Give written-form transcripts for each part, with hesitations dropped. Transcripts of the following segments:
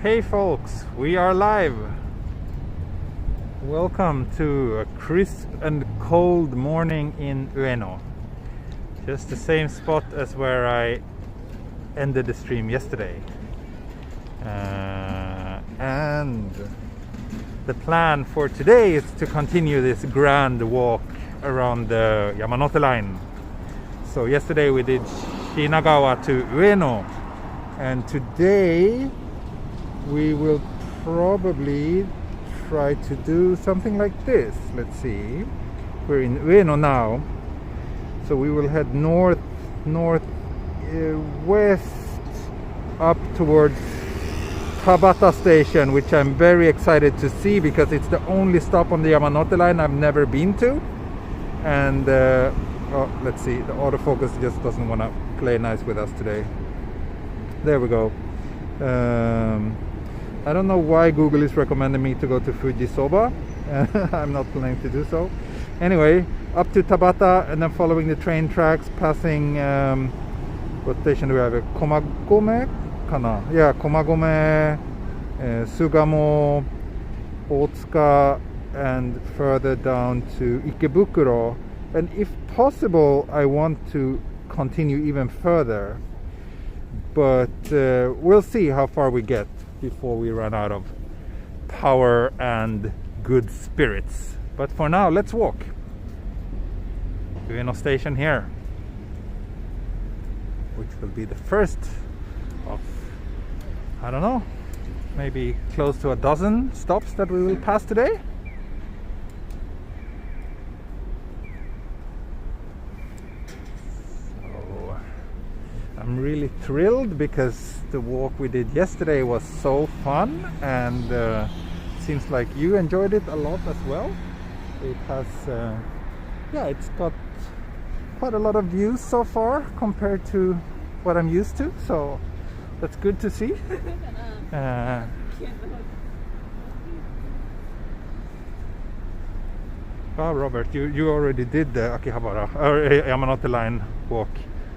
Okay folks, we are live. Welcome to a crisp and cold morning in Ueno. Just the same spot as where I ended the stream yesterday. And the plan for today is to continue this grand walk around the Yamanote line. So yesterday we did Shinagawa to Ueno, and today we will probably try to do something like this. Let's see. We're in Ueno now, so we will head west up towards Tabata station, which I'm very excited to see because it's the only stop on the Yamanote line I've never been to. And let's see, the autofocus just doesn't want to play nice with us today. There we go. I don't know why Google is recommending me to go to Fujisoba. I'm not planning to do so. Anyway, up to Tabata and then following the train tracks, passing what station do we have? Komagome? Kana? Yeah, Komagome, Sugamo, Otsuka, and further down to Ikebukuro. And if possible, I want to continue even further. But we'll see how far we get before we run out of power and good spirits. But for now, let's walk. Ueno station here, which will be the first of, I don't know, maybe close to a dozen stops that we will pass today. I'm really thrilled because the walk we did yesterday was so fun, and it seems like you enjoyed it a lot as well. It has, it's got quite a lot of views so far compared to what I'm used to, so that's good to see. Robert, you already did the Akihabara or Yamanote line walk,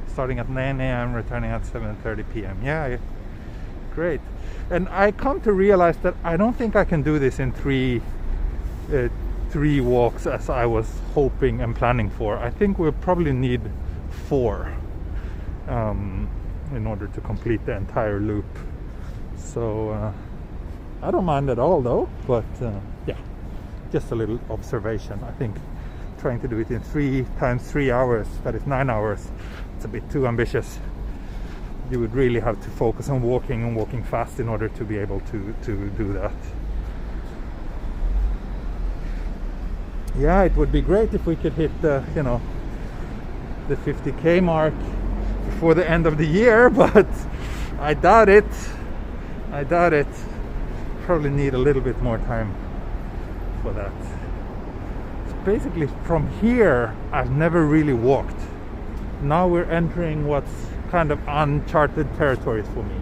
starting at 9 a.m. returning at 7:30 p.m. Yeah, great. And I come to realize that I don't think I can do this in three walks as I was hoping and planning for. I think we'll probably need 4 in order to complete the entire loop. So I don't mind at all though, but just a little observation. I think trying to do it in 3 times 3 hours, that is 9 hours, it's a bit too ambitious. You would really have to focus on walking and walking fast in order to be able to do that. Yeah, it would be great if we could hit the 50k mark before the end of the year, but I doubt it. Probably need a little bit more time for that. So basically from here I've never really walked. Now we're entering what's kind of uncharted territories for me.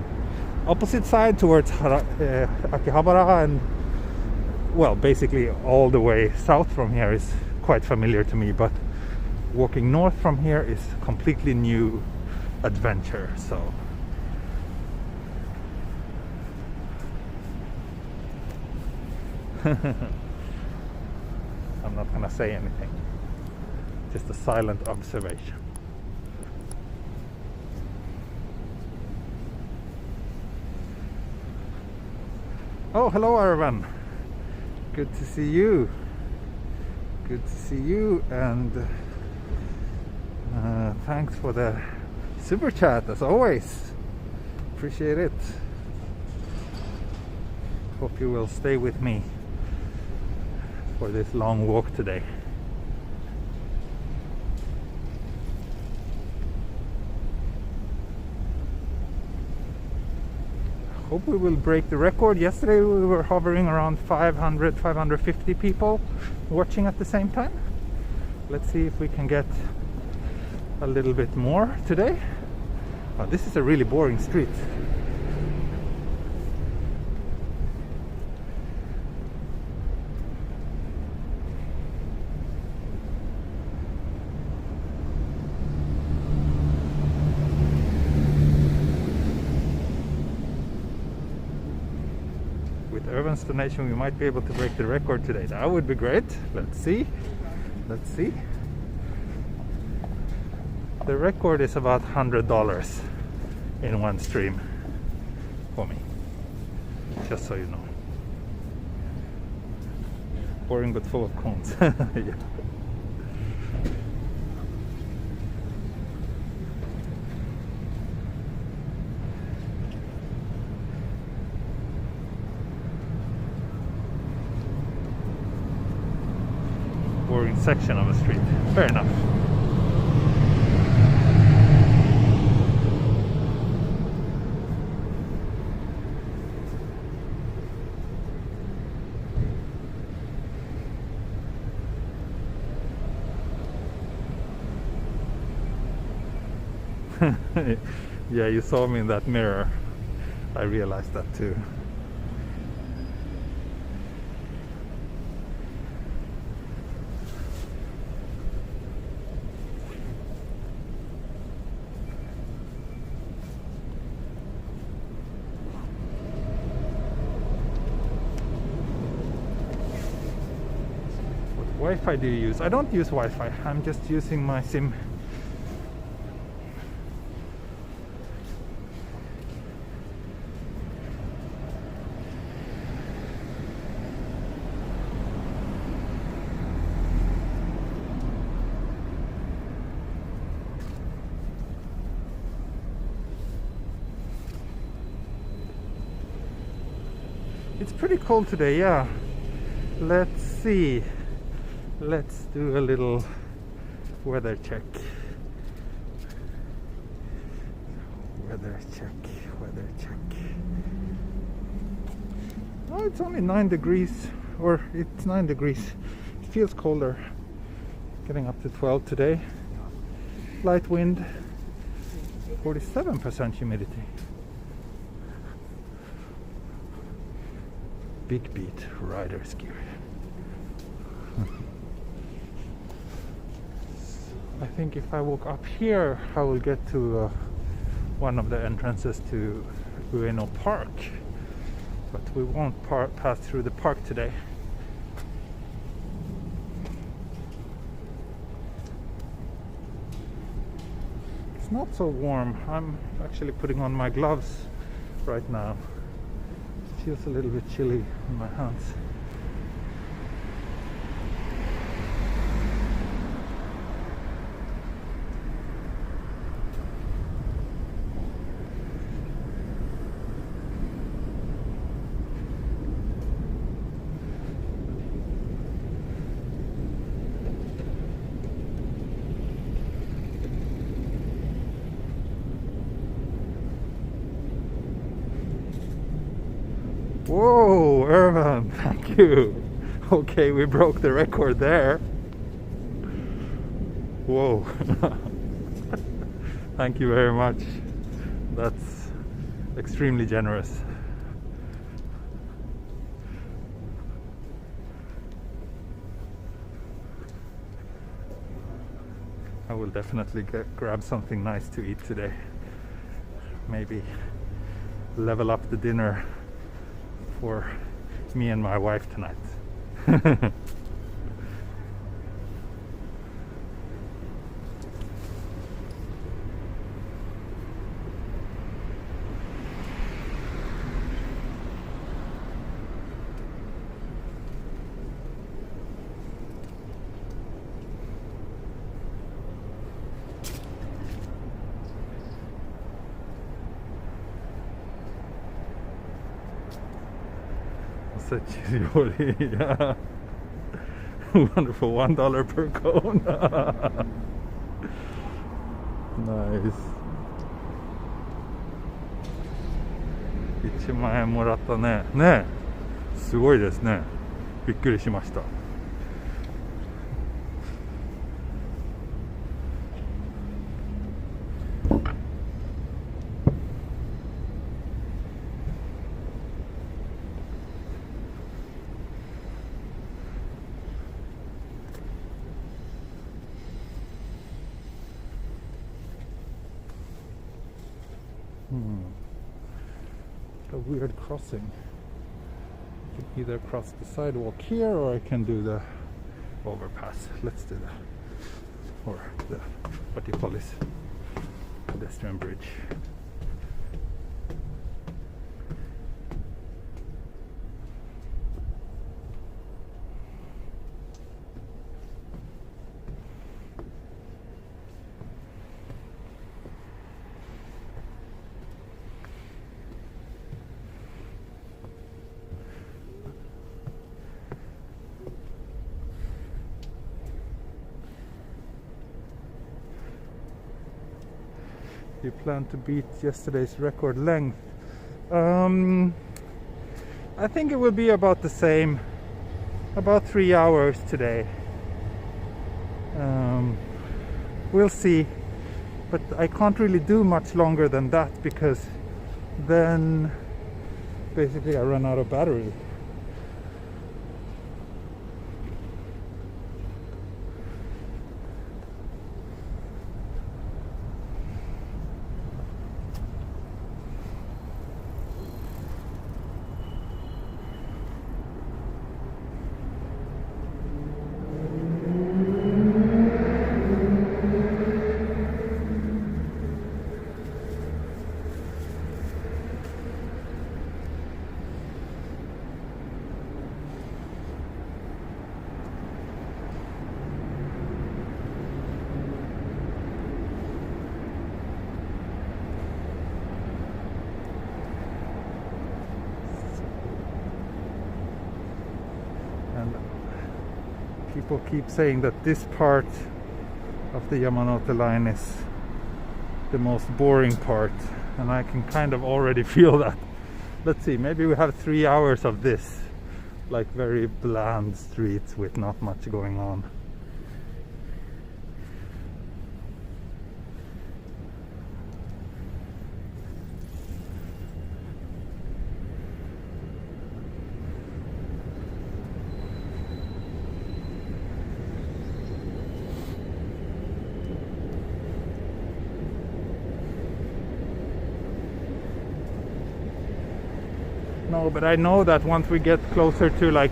Opposite side towards Akihabara, and well, basically all the way south from here is quite familiar to me, but walking north from here is completely new adventure. So I'm not gonna say anything, just a silent observation. Oh, hello Arvan. Good to see you. And thanks for the super chat as always. Appreciate it. Hope you will stay with me for this long walk today. Hope we will break the record. Yesterday we were hovering around 550 people watching at the same time. Let's see if we can get a little bit more today. Oh, this is a really boring street. 7th donation, we might be able to break the record today. That would be great. Let's see. Let's see. The record is about $100 in one stream for me. Just so you know. Boring but full of cones. Yeah. Boring section of a street. Fair enough. Yeah, you saw me in that mirror. I realized that too. What Wi-Fi do you use? I don't use Wi-Fi. I'm just using my SIM. It's pretty cold today, yeah. Let's see. Let's do a little weather check. Weather check, weather check. Oh, it's only 9 degrees, or it's 9 degrees. It feels colder. Getting up to 12 today. Light wind, 47% humidity. Big beat rider's gear. I think if I walk up here, I will get to one of the entrances to Ueno Park. But we won't pass through the park today. It's not so warm. I'm actually putting on my gloves right now. It feels a little bit chilly in my hands. Whoa, Irvin, thank you. Okay, we broke the record there. Whoa. Thank you very much. That's extremely generous. I will definitely grab something nice to eat today. Maybe level up the dinner for me and my wife tonight. Yeah. Wonderful, $1 per cone. Nice. 1万円もらったね。ねえ、すごいですね。びっくりしました。A weird crossing. can either cross the sidewalk here or I can do the overpass. Let's do that. Or the, what do you call this? Pedestrian bridge. You plan to beat yesterday's record length? I think it will be about the same, about 3 hours today. We'll see, but I can't really do much longer than that because then basically I run out of battery. People keep saying that this part of the Yamanote line is the most boring part, and I can kind of already feel that. Let's see, maybe we have 3 hours of this, like very bland streets with not much going on. No, but I know that once we get closer to like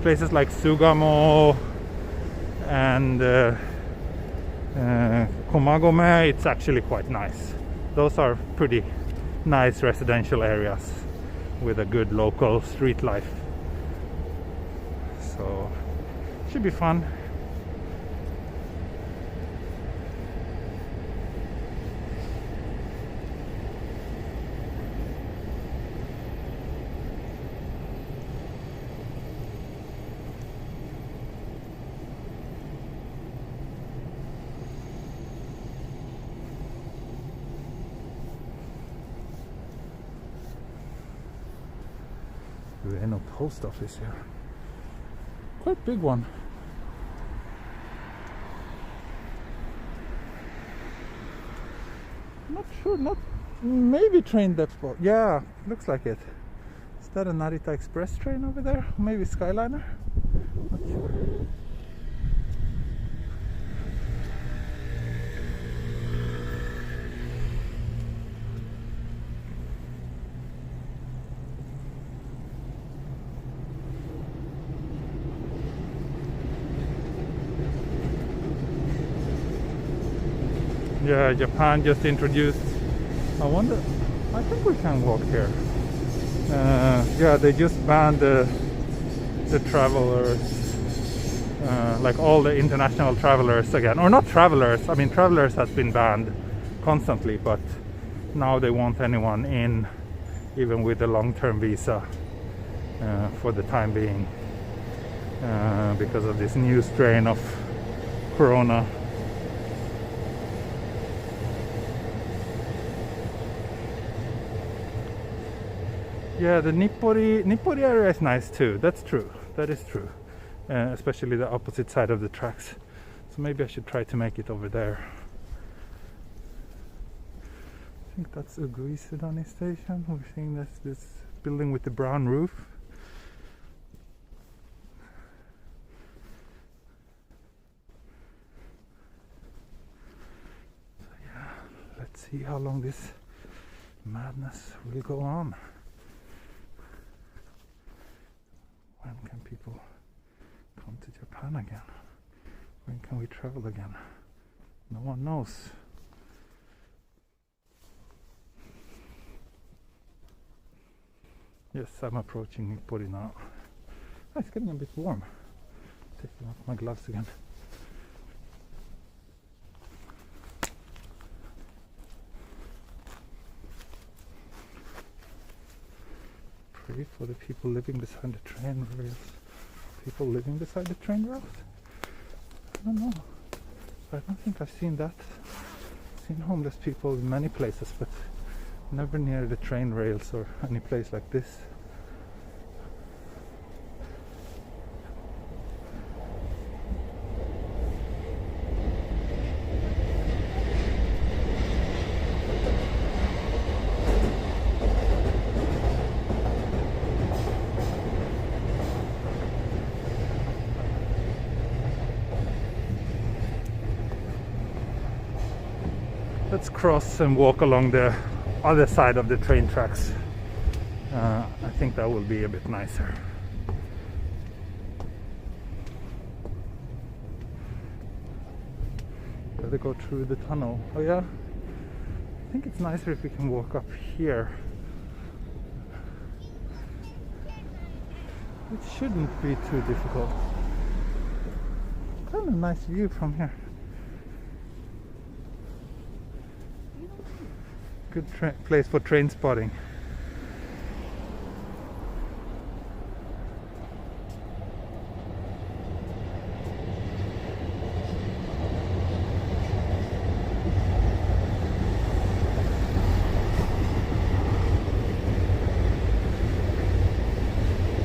places like Sugamo and Komagome, it's actually quite nice. Those are pretty nice residential areas with a good local street life. So should be fun. Ueno post office here. Quite big one. Not sure, not maybe train depot. Yeah, looks like it. Is that a Narita Express train over there? Maybe Skyliner? Not sure. Yeah, Japan just introduced. I wonder. I think we can walk here. Yeah, they just banned the travelers, like all the international travelers again, or not travelers. I mean, travelers has been banned constantly, but now they want anyone in, even with a long-term visa, for the time being, because of this new strain of corona. Yeah, the Nippori area is nice too. That's true. That is true. Especially the opposite side of the tracks. So maybe I should try to make it over there. I think that's Ugui Sudani Station. We're seeing this building with the brown roof. So yeah, let's see how long this madness will go on. done again? When can we travel again? No one knows. Yes, I'm approaching Nippori now. Oh, it's getting a bit warm. Taking off my gloves again. Pray for the people living beside the train rails. People living beside the train rails? I don't know. I don't think I've seen that. I've seen homeless people in many places, but never near the train rails or any place like this. Let's cross and walk along the other side of the train tracks. I think that will be a bit nicer. Gotta go through the tunnel. Oh yeah, I think it's nicer if we can walk up here. It shouldn't be too difficult. Kind of nice view from here. Good place for train spotting.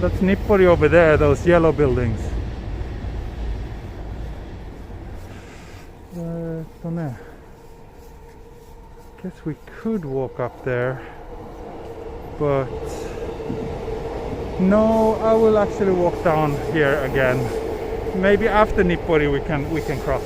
That's Nippori over there, those yellow buildings. Guess we could walk up there, but no, I will actually walk down here again. Maybe after Nippori we can cross.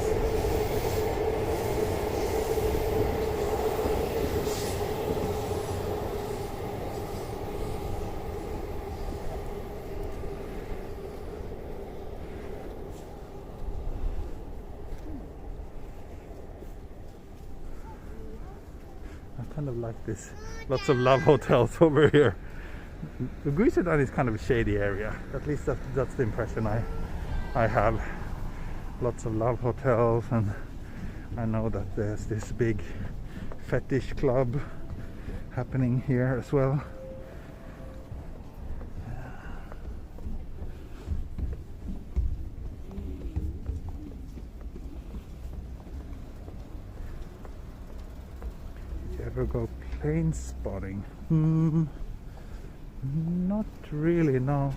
Kind of like this. Lots of love hotels over here. The Guisedan is kind of a shady area. At least that's the impression I have. Lots of love hotels, and I know that there's this big fetish club happening here as well. Ever go plane spotting? Not really, no.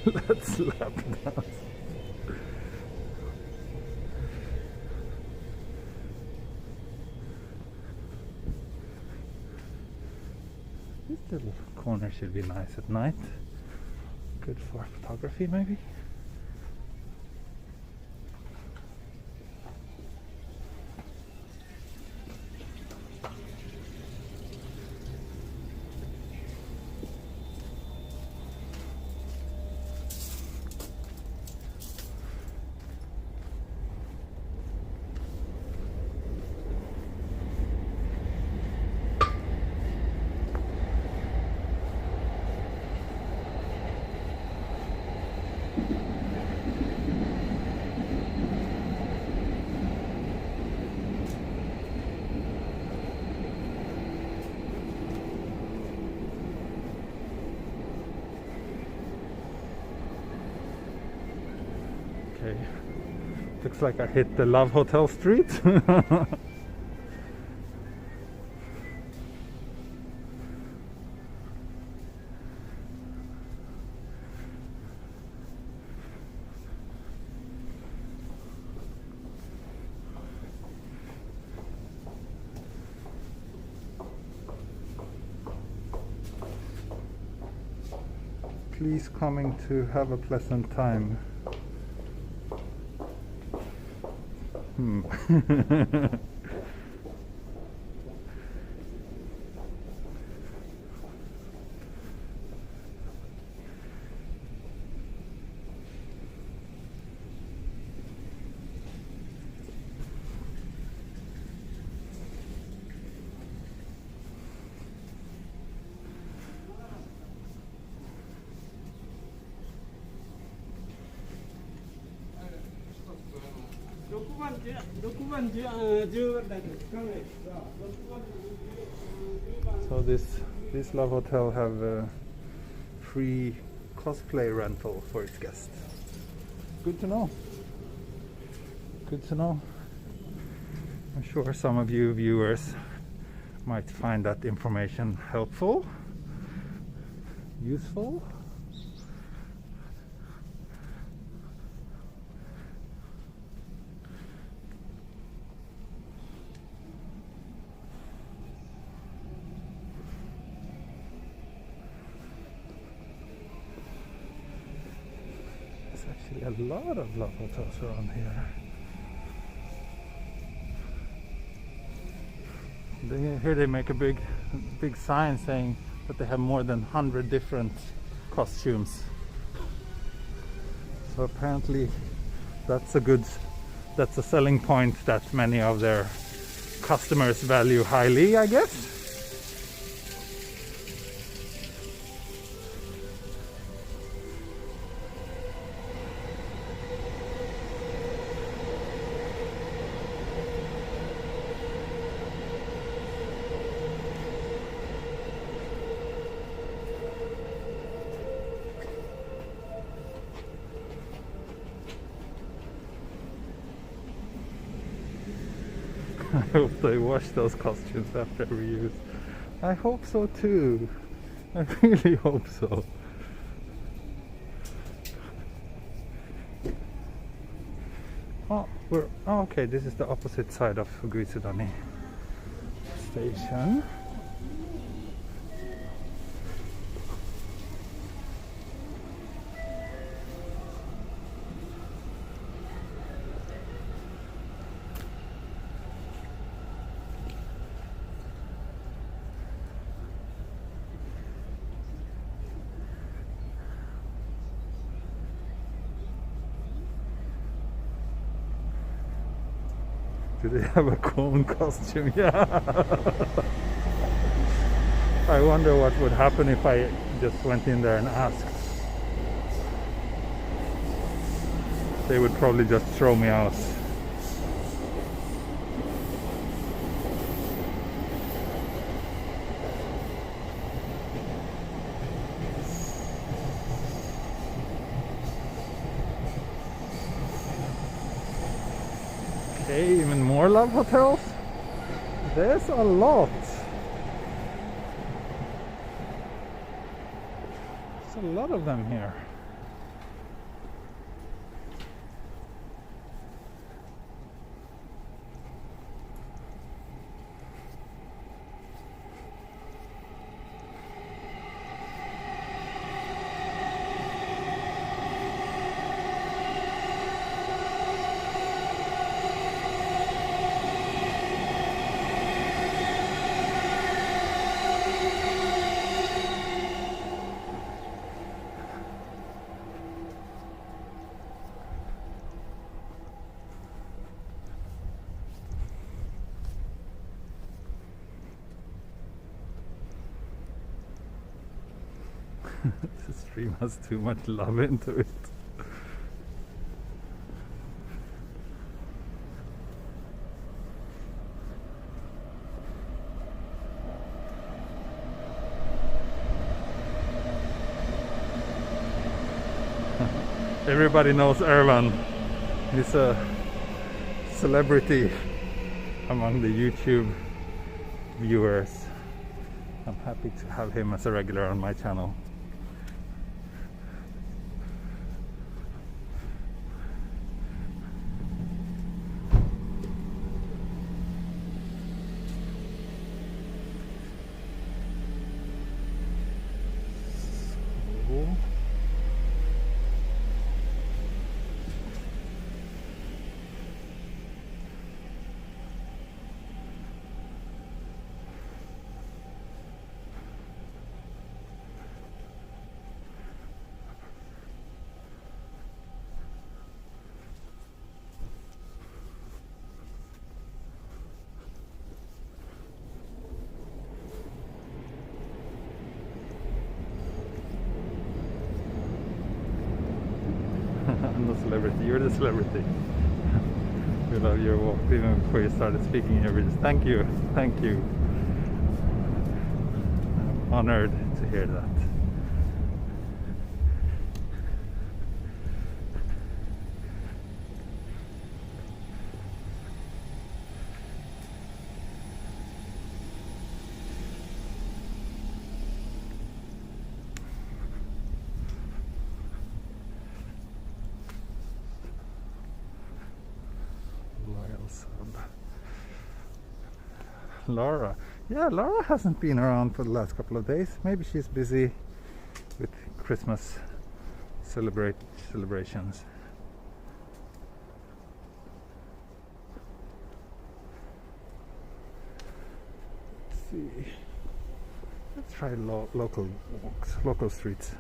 Let's lap dance. This little corner should be nice at night. Good for photography, maybe. Okay, looks like I hit the Love Hotel street. Please coming to have a pleasant time. So this love hotel have a free cosplay rental for its guests. Good to know. Good to know. I'm sure some of you viewers might find that information helpful, useful. A lot of love hotels around here. Here they make a big sign saying that they have more than 100 different costumes. So apparently that's a selling point that many of their customers value highly, I guess. I hope they wash those costumes after every use. I hope so too. I really hope so. Oh, okay, this is the opposite side of Fuguisudani station. Do they have a cone costume? Yeah. I wonder what would happen if I just went in there and asked. They would probably just throw me out. Okay, even more love hotels? There's a lot. There's a lot of them here. This stream has too much love into it. Everybody knows Ervan. He's a celebrity among the YouTube viewers. I'm happy to have him as a regular on my channel. I'm the celebrity, you're the celebrity. We love your walk even before you started speaking here. Thank you, thank you. I'm honored to hear that. Laura. Yeah, Laura hasn't been around for the last couple of days. Maybe she's busy with Christmas celebrations. Let's see. Let's try local walks, local streets.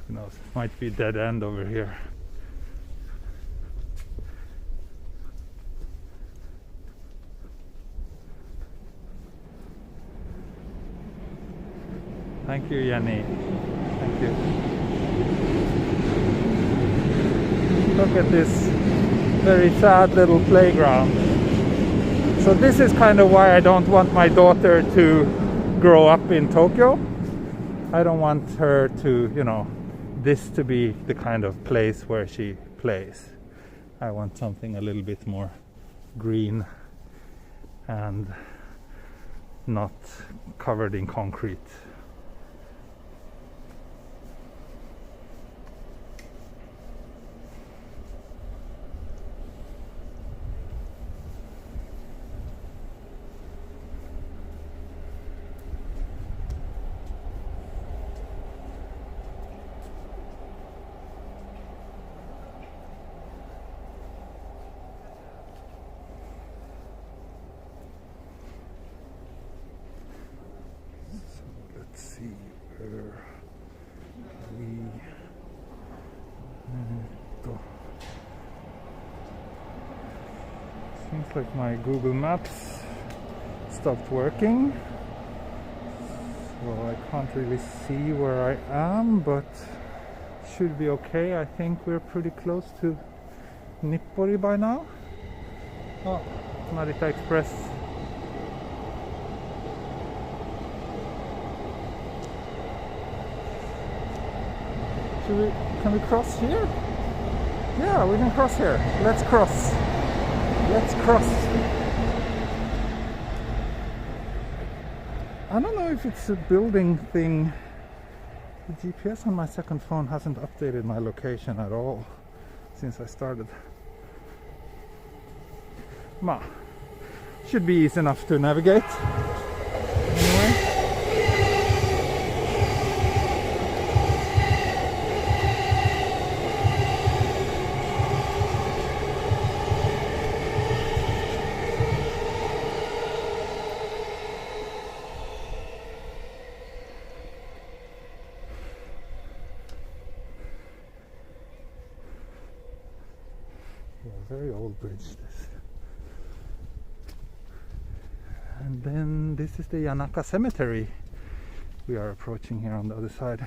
Who knows, it might be a dead end over here. Thank you, Yanni. Thank you. Look at this very sad little playground. So this is kind of why I don't want my daughter to grow up in Tokyo. I don't want her to, you know, this to be the kind of place where she plays. I want something a little bit more green and not covered in concrete. See where we seems like my Google Maps stopped working, so I can't really see where I am, but should be okay. I think we're pretty close to Nippori by now. Oh, Narita Express. Can we cross here? Yeah, we can cross here. Let's cross. Let's cross. I don't know if it's a building thing. The GPS on my second phone hasn't updated my location at all since I started. Should be easy enough to navigate. Anyway. Very old bridge this. And then this is the Yanaka Cemetery we are approaching here on the other side.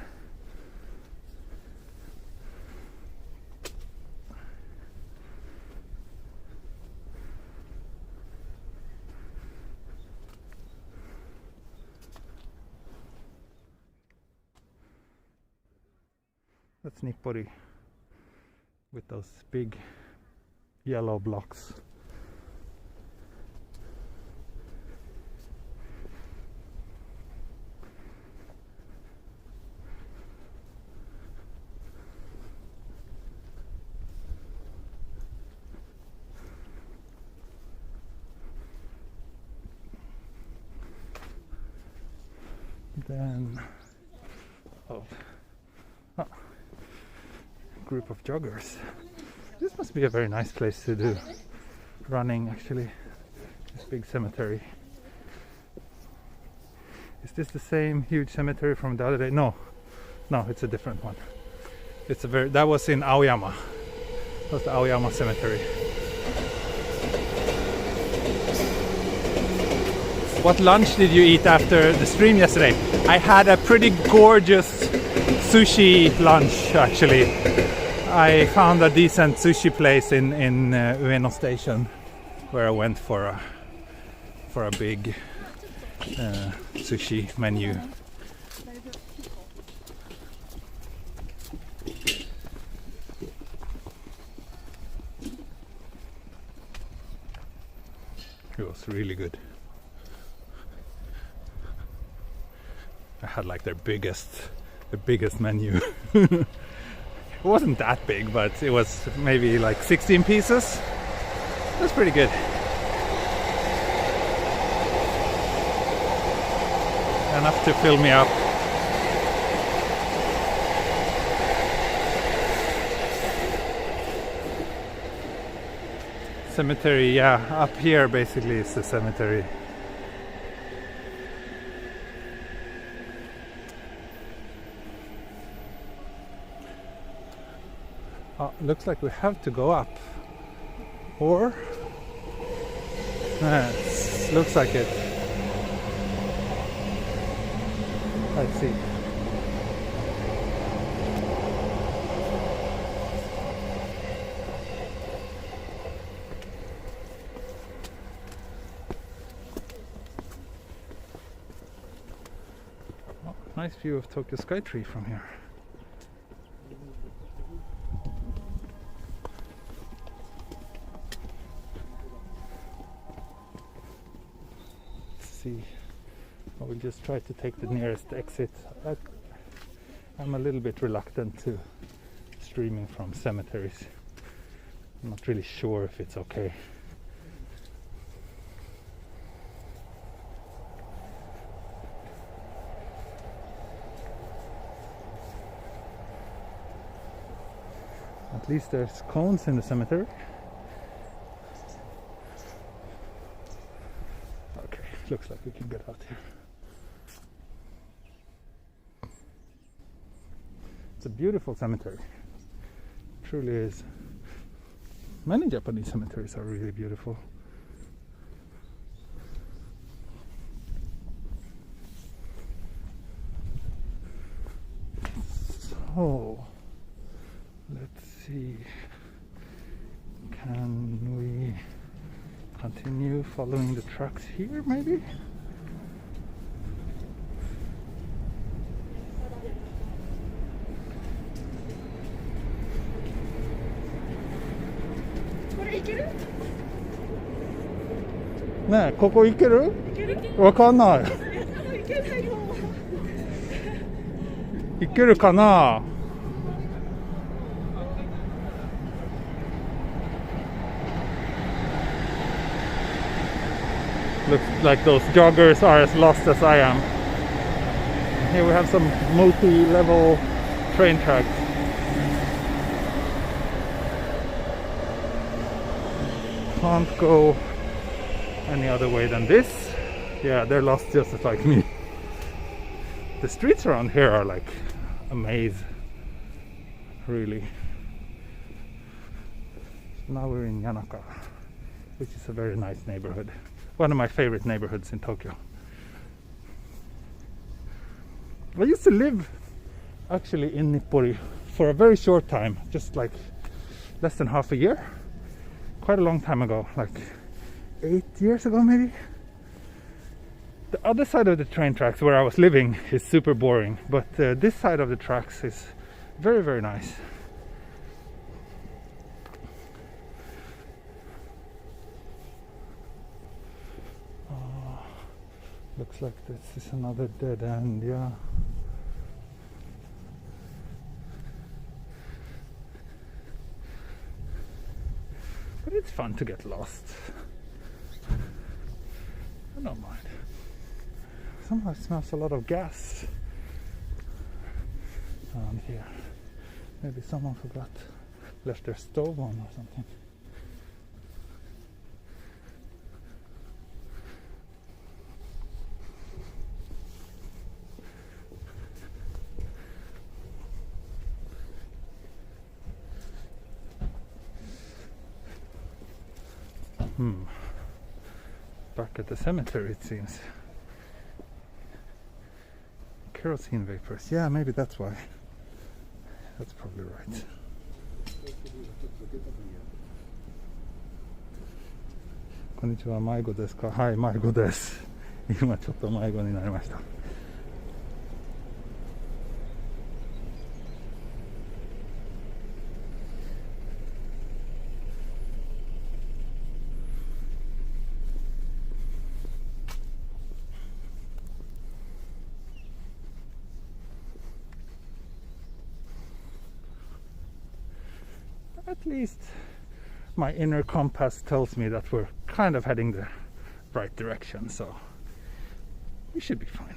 That's Nippori with those big yellow blocks. Then group of joggers. This must be a very nice place to do running, actually. This big cemetery. Is this the same huge cemetery from the other day? No, it's a different one. It's a that was in Aoyama. That was the Aoyama cemetery. What lunch did you eat after the stream yesterday? I had a pretty gorgeous sushi lunch, actually. I found a decent sushi place in Ueno station, where I went for a big sushi menu. It was really good. I had like their biggest menu. It wasn't that big, but it was maybe like 16 pieces. That's pretty good. Enough to fill me up. Cemetery, yeah, up here basically is the cemetery. Oh, looks like we have to go up. Or? Looks like it. Let's see. Oh, nice view of Tokyo Skytree from here. I will just try to take the nearest exit. I'm a little bit reluctant to streaming from cemeteries. I'm not really sure if it's okay. At least there's cones in the cemetery. Okay, looks like we can get out here. It's a beautiful cemetery. It truly is. Many Japanese cemeteries are really beautiful. So, let's see. Can we continue following the tracks here, maybe?ねえ、ここ行ける？わかんない。行けるかな？ Looks like those joggers are as lost as I am. Here we have some multi-level train tracks. Can't go any other way than this. Yeah, they're lost just as like me. The streets around here are like a maze, really. Now we're in Yanaka, which is a very nice neighborhood. One of my favorite neighborhoods in Tokyo. I used to live actually in Nippori for a very short time, just like less than half a year. Quite a long time ago, like 8 years ago maybe. The other side of the train tracks where I was living is super boring, but this side of the tracks is very, very nice. Looks like this is another dead end, yeah. But it's fun to get lost. I don't mind. Somehow it smells a lot of gas around here. Maybe someone left their stove on or something. back at the cemetery, it seems. Kerosene vapors. Yeah, maybe that's why. That's probably right. Konnichiwa, 迷子ですか? はい、迷子です。今ちょっと迷子になりました。At least my inner compass tells me that we're kind of heading the right direction, so we should be fine.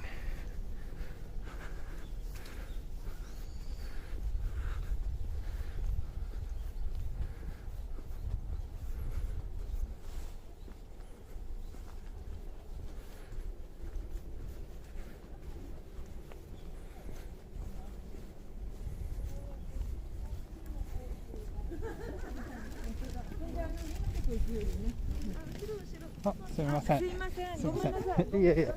Ah, すみません。すみません。いやいや。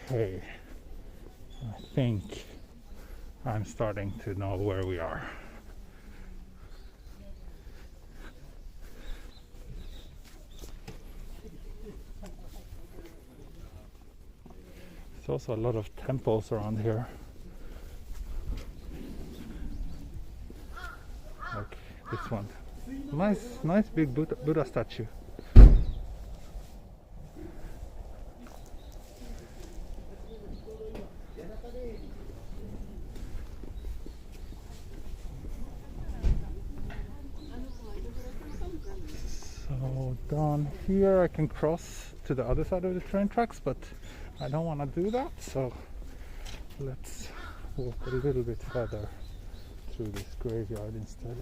Okay, I think I'm starting to know where we are. There's also a lot of temples around here. Like this one. Nice big Buddha statue. So down here I can cross to the other side of the train tracks, but I don't want to do that, so let's walk a little bit further through this graveyard instead.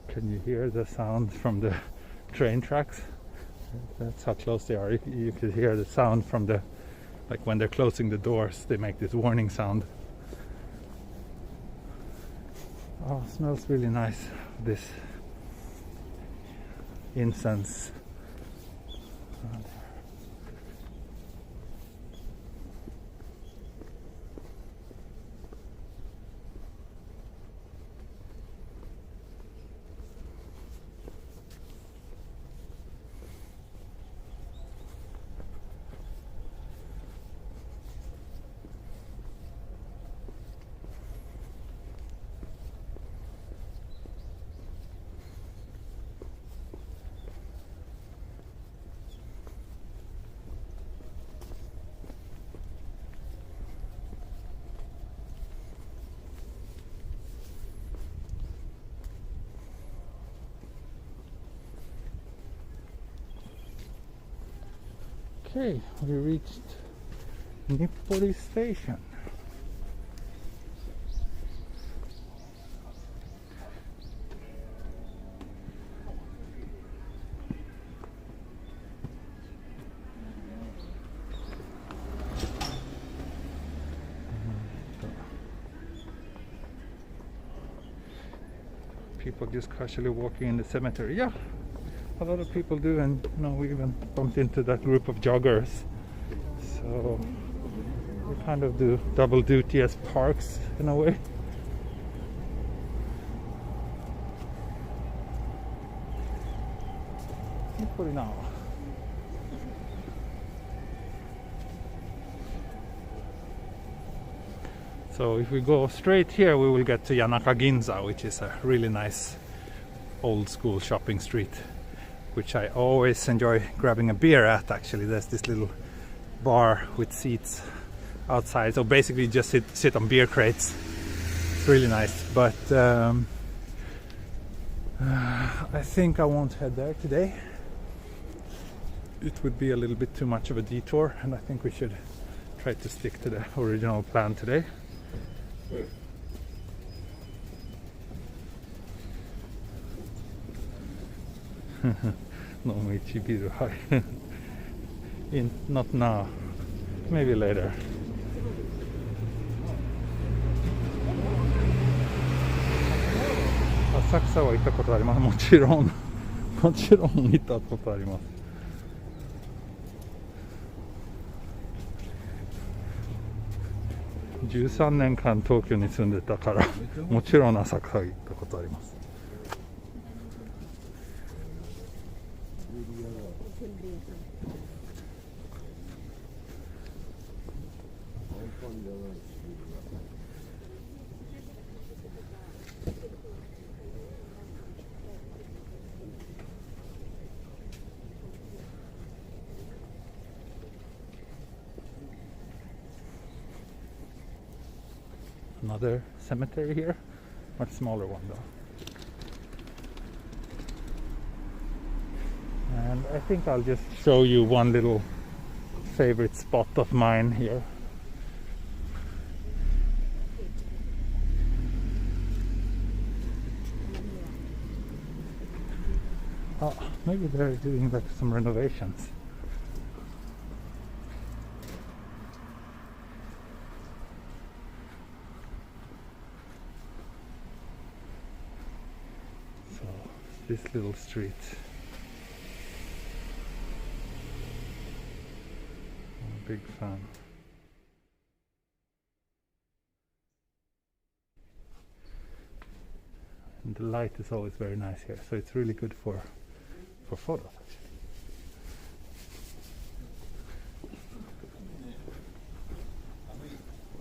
Can you hear the sound from the train tracks? That's how close they are. You could hear the sound from the, like when they're closing the doors, they make this warning sound. Oh, it smells really nice, this incense. Okay, we reached Nippori station. People just casually walking in the cemetery. Yeah, a lot of people do, and you know, we even bumped into that group of joggers. So we kind of do double duty as parks in a way. Nippori now. So if we go straight here, we will get to Yanaka-ginza, which is a really nice old school shopping street, which I always enjoy grabbing a beer at. Actually, there's this little bar with seats outside, so basically just sit on beer crates. It's really nice, but I think I won't head there today. It would be a little bit too much of a detour, and I think we should try to stick to the original plan today. No Michibiru, hi. Not now, maybe later. Asakusa は行ったことあります。もちろん行ったことあります。13年間東京に住んでたから、もちろん浅草行ったことあります。Another cemetery here, much smaller one though. And I think I'll just show you one little favorite spot of mine here. Oh, maybe they're doing like some renovations. This little street. I'm a big fan. And the light is always very nice here, so it's really good for photos actually.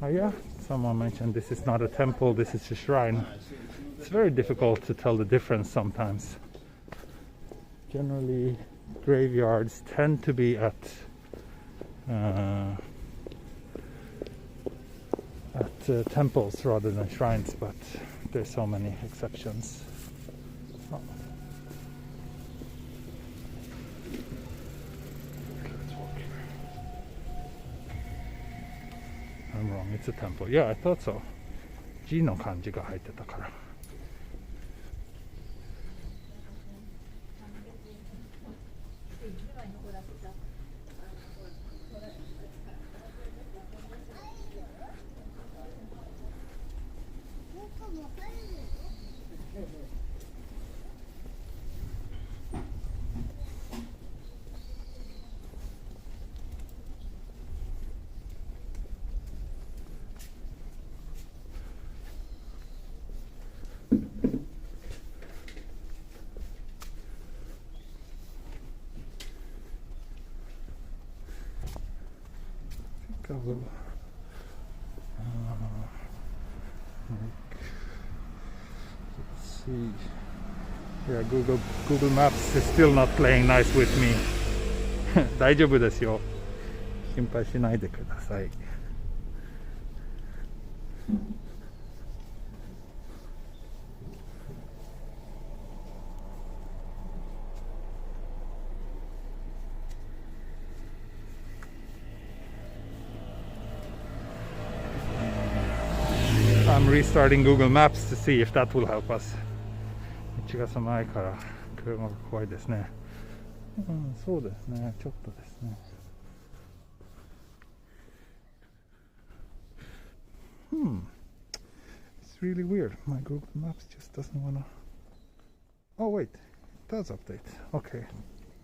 Oh yeah, someone mentioned this is not a temple, this is a shrine. It's very difficult to tell the difference sometimes. Generally, graveyards tend to be at temples rather than shrines, but there's so many exceptions. Oh. Let's walk here. I'm wrong, it's a temple. Yeah, I thought so. Ji no kanji ga haite ta kara. Let's see. Yeah, Google Maps is still not playing nice with me. 大丈夫ですよ。心配しないでください。I'm restarting Google Maps to see if that will help us. 道が狭いから車が怖いですね。そうですね。ちょっとですね。It's really weird. My Google Maps just doesn't wanna. Oh wait, it does update. Okay,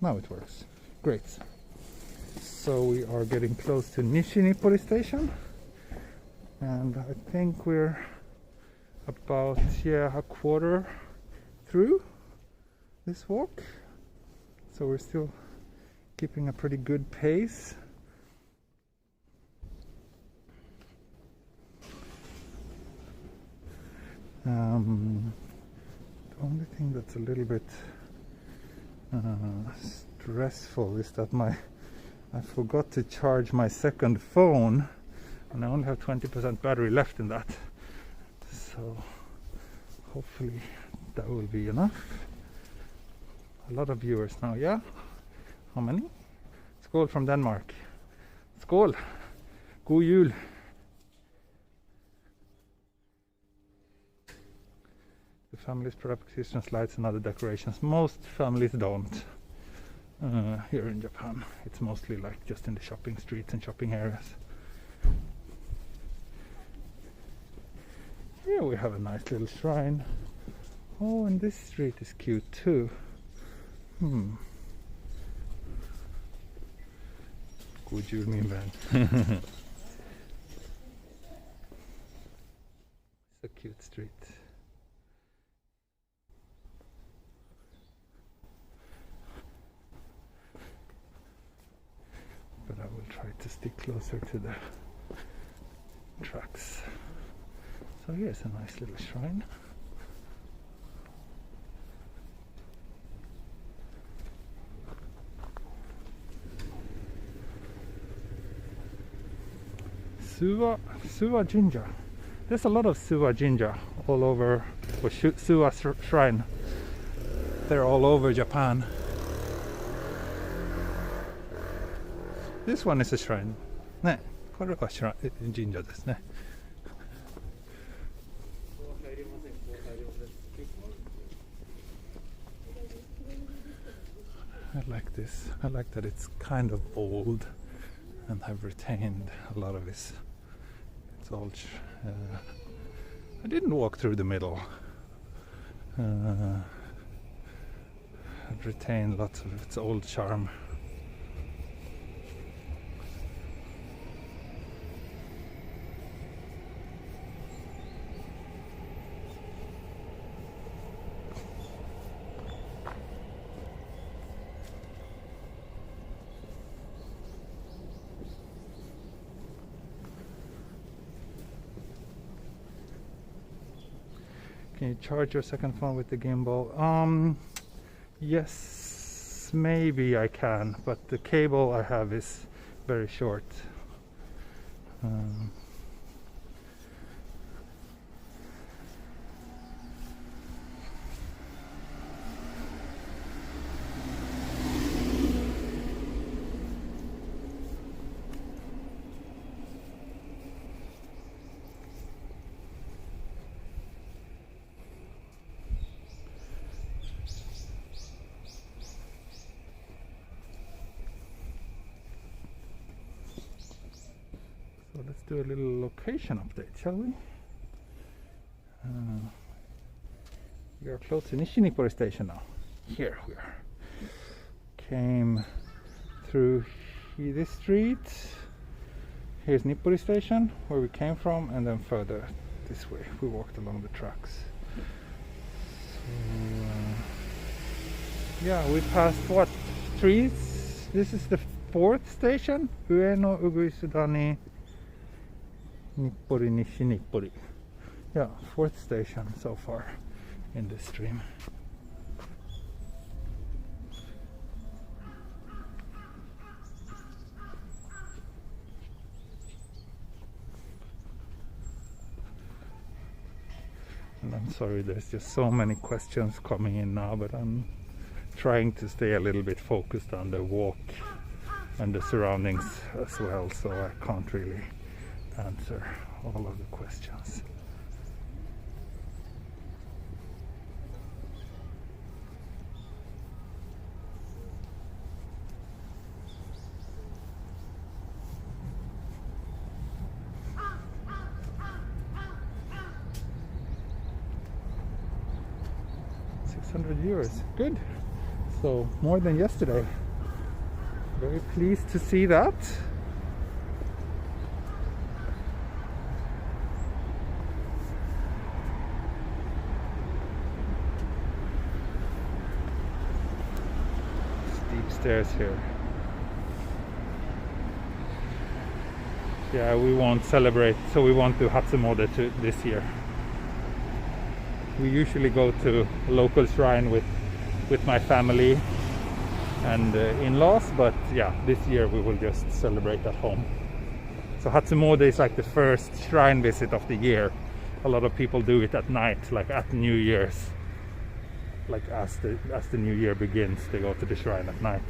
now it works. Great. So we are getting close to Nippori station. And I think we're about a quarter through this walk, so we're still keeping a pretty good pace. The only thing that's a little bit stressful is that I forgot to charge my second phone, and I only have 20% battery left in that. So hopefully that will be enough. A lot of viewers now, yeah? How many? Skål from Denmark. Skål! God jul! The families put up Christmas lights and other decorations. Most families don't. Here in Japan, it's mostly like just in the shopping streets and shopping areas. Here we have a nice little shrine. Oh, and this street is cute too. God jul min vän. It's a cute street. But I will try to stick closer to the tracks. So here's a nice little shrine. Suwa Jinja. There's a lot of Suwa Jinja all over, or Suwa Shrine. They're all over Japan. This one is a shrine. ね、これは神社ですね。I like this. I like that it's kind of old and have retained a lot of its old. I didn't walk through the middle. I've retained lots of its old charm. Can you charge your second phone with the gimbal? Yes, maybe I can, but the cable I have is very short. So let's do a little location update, shall we? We are close to Nippori station now. Here we are. Came through this street. Here's Nippori station, where we came from, and then further this way. We walked along the tracks. So, yeah, we passed what? Trees? This is the fourth station. Ueno, Uguisudani, Nippori, Nishi Nippori. Yeah, fourth station so far in this stream. And I'm sorry, there's just so many questions coming in now, but I'm trying to stay a little bit focused on the walk and the surroundings as well, so I can't really answer all of the questions. €600, good. So more than yesterday. Very pleased to see that. Steep stairs here. Yeah, we won't celebrate, so we won't do Hatsumode this year. We usually go to a local shrine with my family and in-laws, but yeah, this year we will just celebrate at home. So Hatsumode is like the first shrine visit of the year. A lot of people do it at night, like at New Year's. Like as the new year begins, they go to the shrine at night.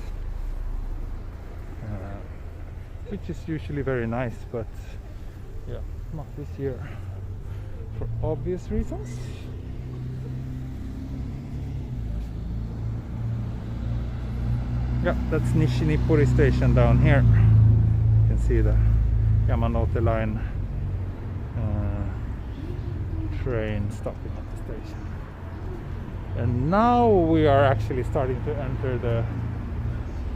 Which is usually very nice, but yeah, not this year for obvious reasons. Yeah, that's Nippori station down here. You can see the Yamanote line train stopping at the station. And now we are actually starting to enter the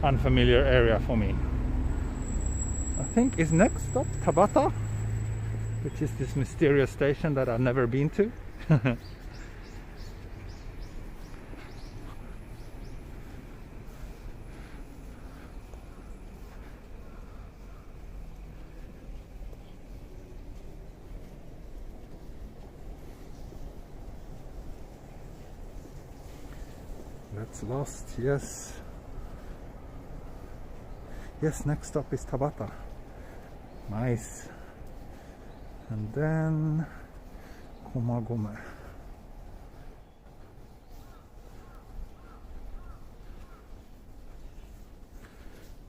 unfamiliar area for me. I think is next stop Tabata, which is this mysterious station that I've never been to. That's lost, yes. Yes, next stop is Tabata. Nice. And then Komagome.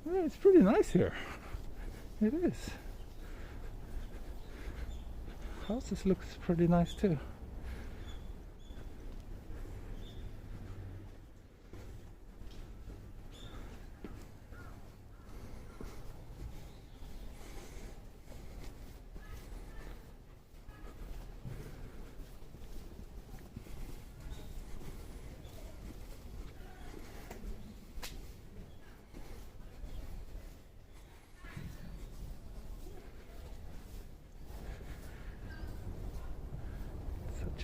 Yeah, it's pretty nice here. It is. Houses looks pretty nice too.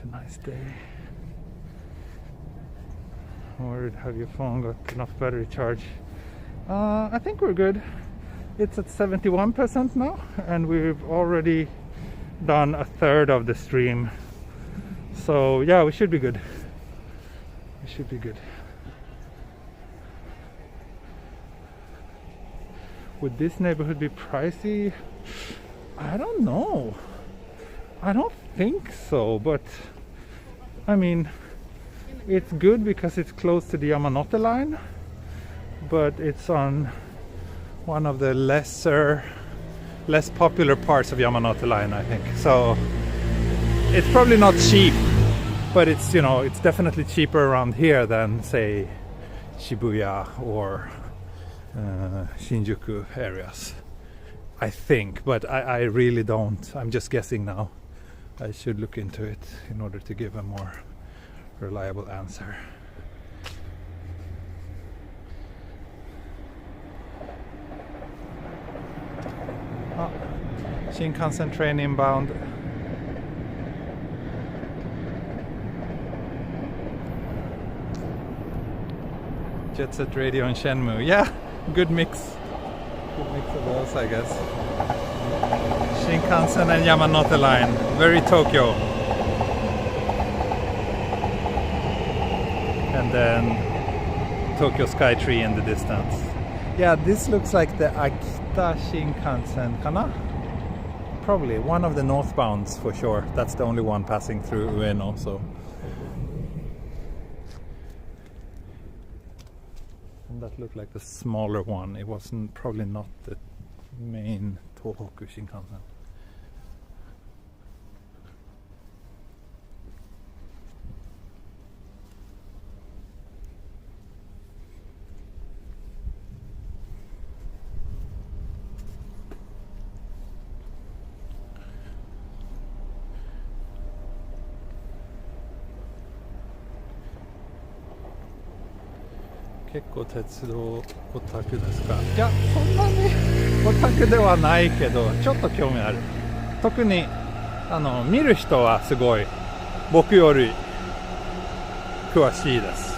A nice day. Or have your phone got enough battery charge? I think we're good. It's at 71% now, and we've already done a third of the stream. So yeah, we should be good. We should be good. Would this neighborhood be pricey? I don't know. I don't think so, but I mean, it's good because it's close to the Yamanote line, but it's on one of the less popular parts of Yamanote line, I think. So it's probably not cheap, but it's, you know, it's definitely cheaper around here than say Shibuya or Shinjuku areas, I think, but I really don't. I'm just guessing now. I should look into it in order to give a more reliable answer. Oh, Shinkansen train inbound. Jet Set Radio and Shenmue. Yeah, good mix. Good mix of those, I guess. Shinkansen and Yamanote line, very Tokyo. And then Tokyo Skytree in the distance. Yeah, this looks like the Akita Shinkansen, kana? Probably one of the northbounds for sure. That's the only one passing through Ueno, so. And that looked like the smaller one. It wasn't, probably not the main Tohoku Shinkansen.結構鉄道オタクですか？いや、そんなにオタクではないけど、ちょっと興味ある。特に見る人はすごい僕より詳しいです。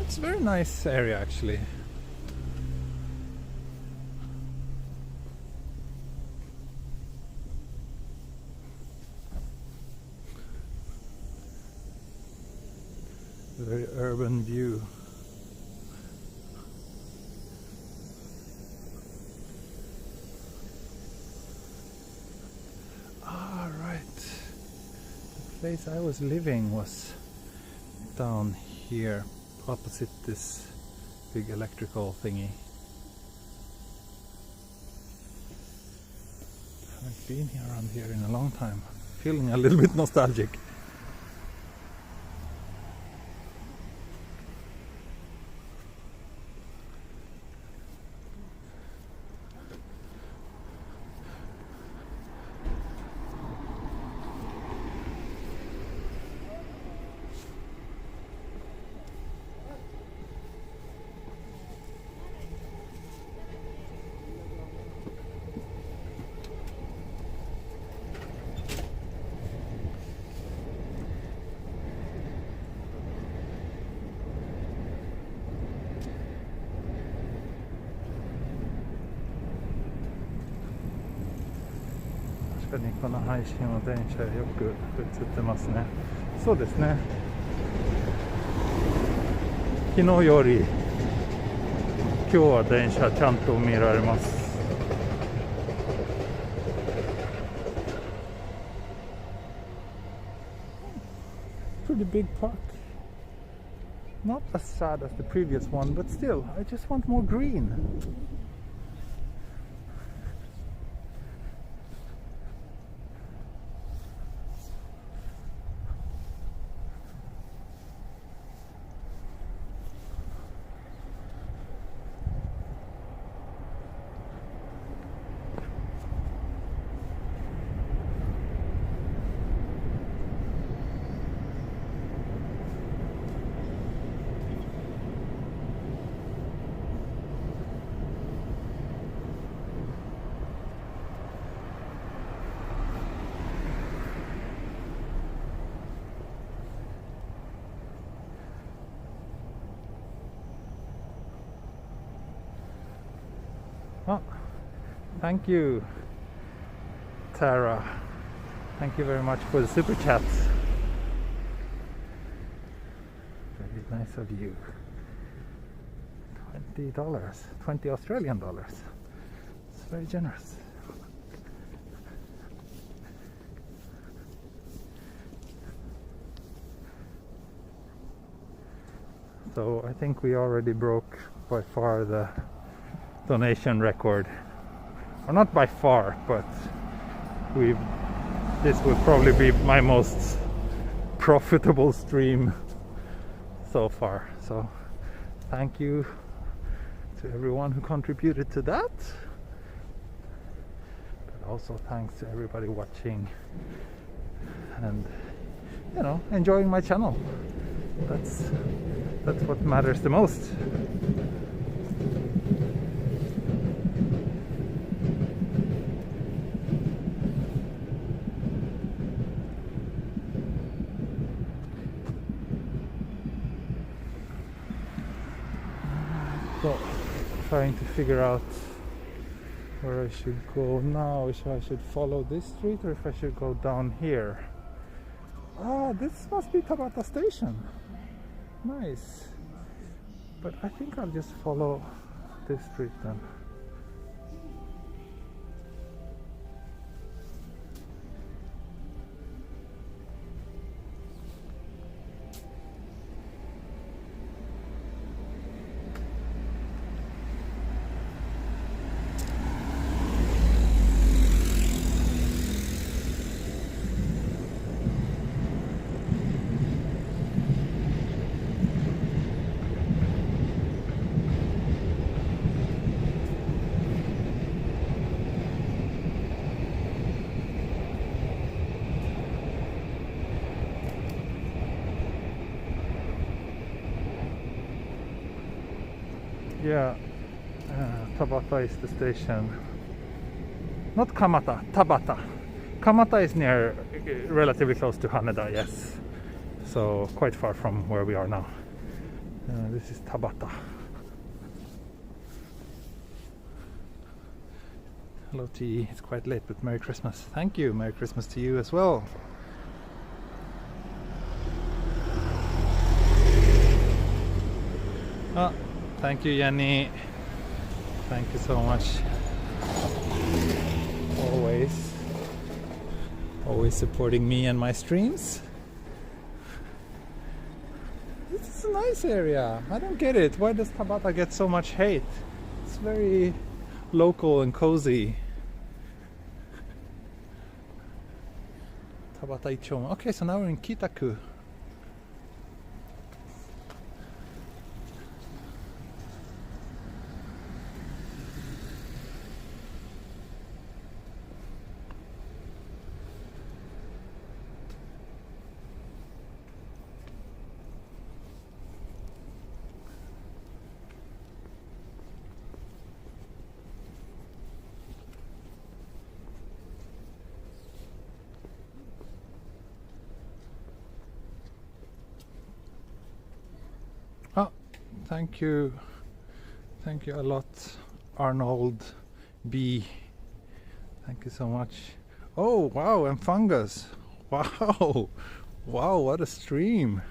It's a very nice area actually. very urban view. Ah, right. The place I was living was down here, opposite this big electrical thingy. Haven't been here around here in a long time. Feeling a little bit nostalgic.確かにこの配信は電車よく映ってますね。そうですね。昨日より今日は電車ちゃんと見られます。Pretty big park. Not as sad as the previous one, but still, I just want more green. Oh, thank you, Tara. Thank you very much for the super chats. Very nice of you. $20, 20 Australian dollars. It's very generous. So I think we already broke by far the donation record, or not by far, but this will probably be my most profitable stream so far. So thank you to everyone who contributed to that, but also thanks to everybody watching and, you know, enjoying my channel. That's what matters the most. So, trying to figure out where I should go now, if I should follow this street or if I should go down here. Ah, this must be Tabata station. Nice. But I think I'll just follow this street then. Yeah, Tabata is the station. Not Kamata, Tabata. Kamata is near, relatively close to Haneda, yes. So quite far from where we are now. This is Tabata. Hello T, it's quite late, but Merry Christmas. Thank you, Merry Christmas to you as well. Oh, thank you, Jenny. Thank you so much. Always supporting me and my streams. This is a nice area. I don't get it. Why does Tabata get so much hate? It's very local and cozy. Tabata Ichoma. Okay, so now we're in Kitaku. Oh, thank you a lot, Arnold B. Thank you so much. Oh wow, and Fungus. Wow, what a stream.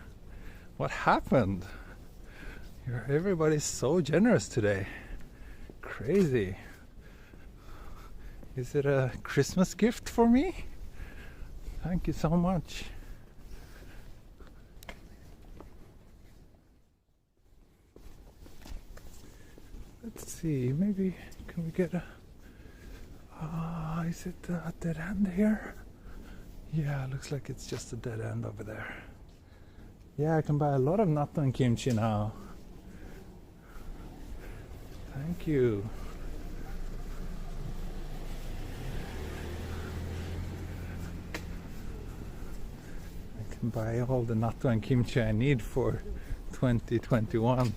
What happened? Everybody's so generous today. Crazy. Is it a Christmas gift for me? Thank you so much. Let's see, maybe can we get a... is it a dead end here? Yeah, looks like it's just a dead end over there. Yeah, I can buy a lot of natto and kimchi now. Thank you. I can buy all the natto and kimchi I need for 2021.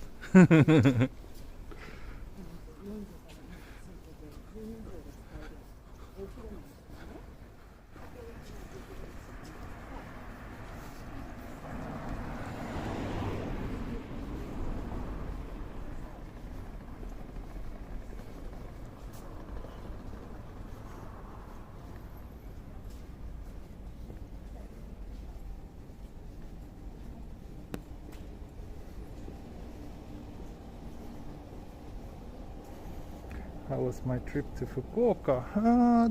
How was my trip to Fukuoka?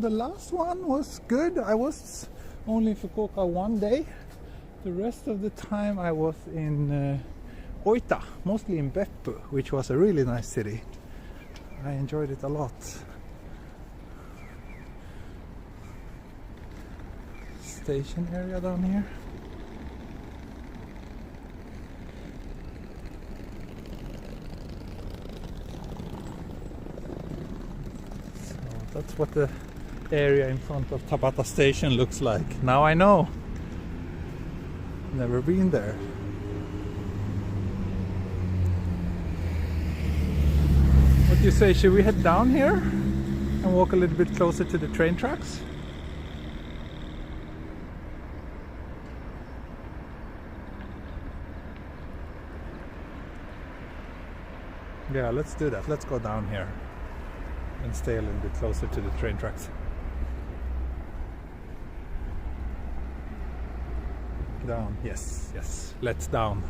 The last one was good. I was only in Fukuoka one day. The rest of the time I was in Oita, mostly in Beppu, which was a really nice city. I enjoyed it a lot. Station area down here. That's what the area in front of Tabata station looks like. Now I know. Never been there. What do you say? Should we head down here and walk a little bit closer to the train tracks? Yeah, let's do that. Let's go down here and stay a little bit closer to the train tracks. Down, yes, let's down.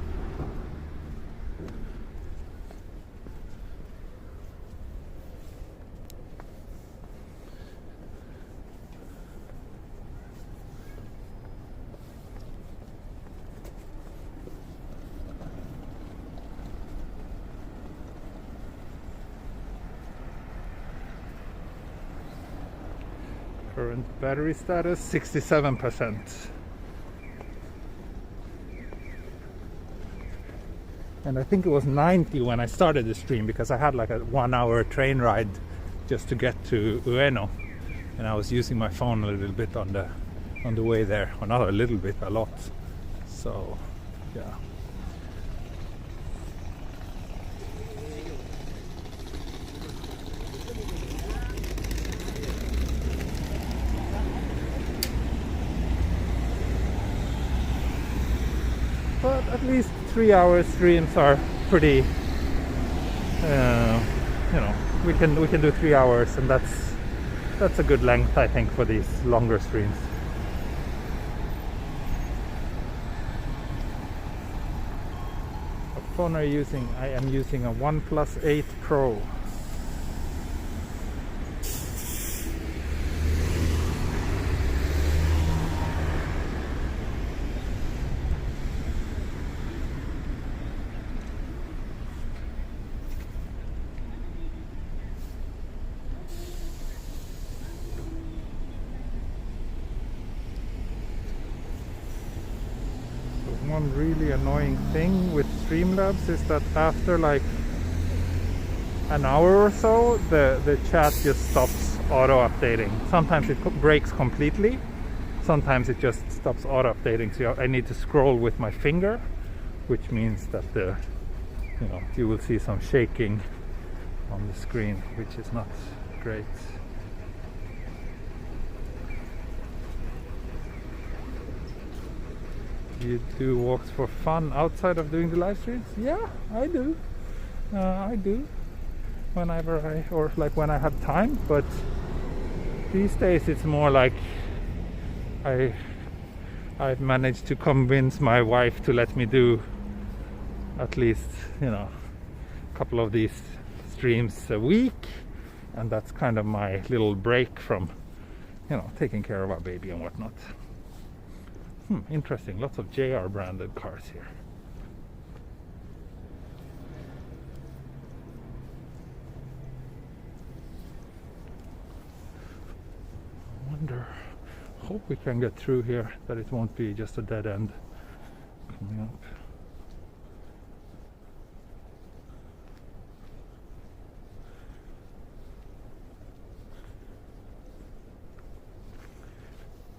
Current battery status 67%. And I think it was 90 when I started the stream, because I had like a 1-hour train ride just to get to Ueno, and I was using my phone a little bit on the way there, or not a little bit, a lot. So yeah. But at least 3-hour streams are pretty, you know, we can do 3 hours, and that's a good length, I think, for these longer streams. phone are you using? I am using a OnePlus 8 Pro. One really annoying thing with Streamlabs is that after like an hour or so the chat just stops auto updating. Sometimes it breaks completely, sometimes it just stops auto updating, so I need to scroll with my finger, which means that you will see some shaking on the screen, which is not great. You do walks for fun outside of doing the live streams? Yeah, I do. I do whenever when I have time, but these days it's more like I've managed to convince my wife to let me do at least a couple of these streams a week, and that's kind of my little break from taking care of our baby and whatnot. Interesting. Lots of JR branded cars here. I wonder, hope we can get through here, that it won't be just a dead end coming up.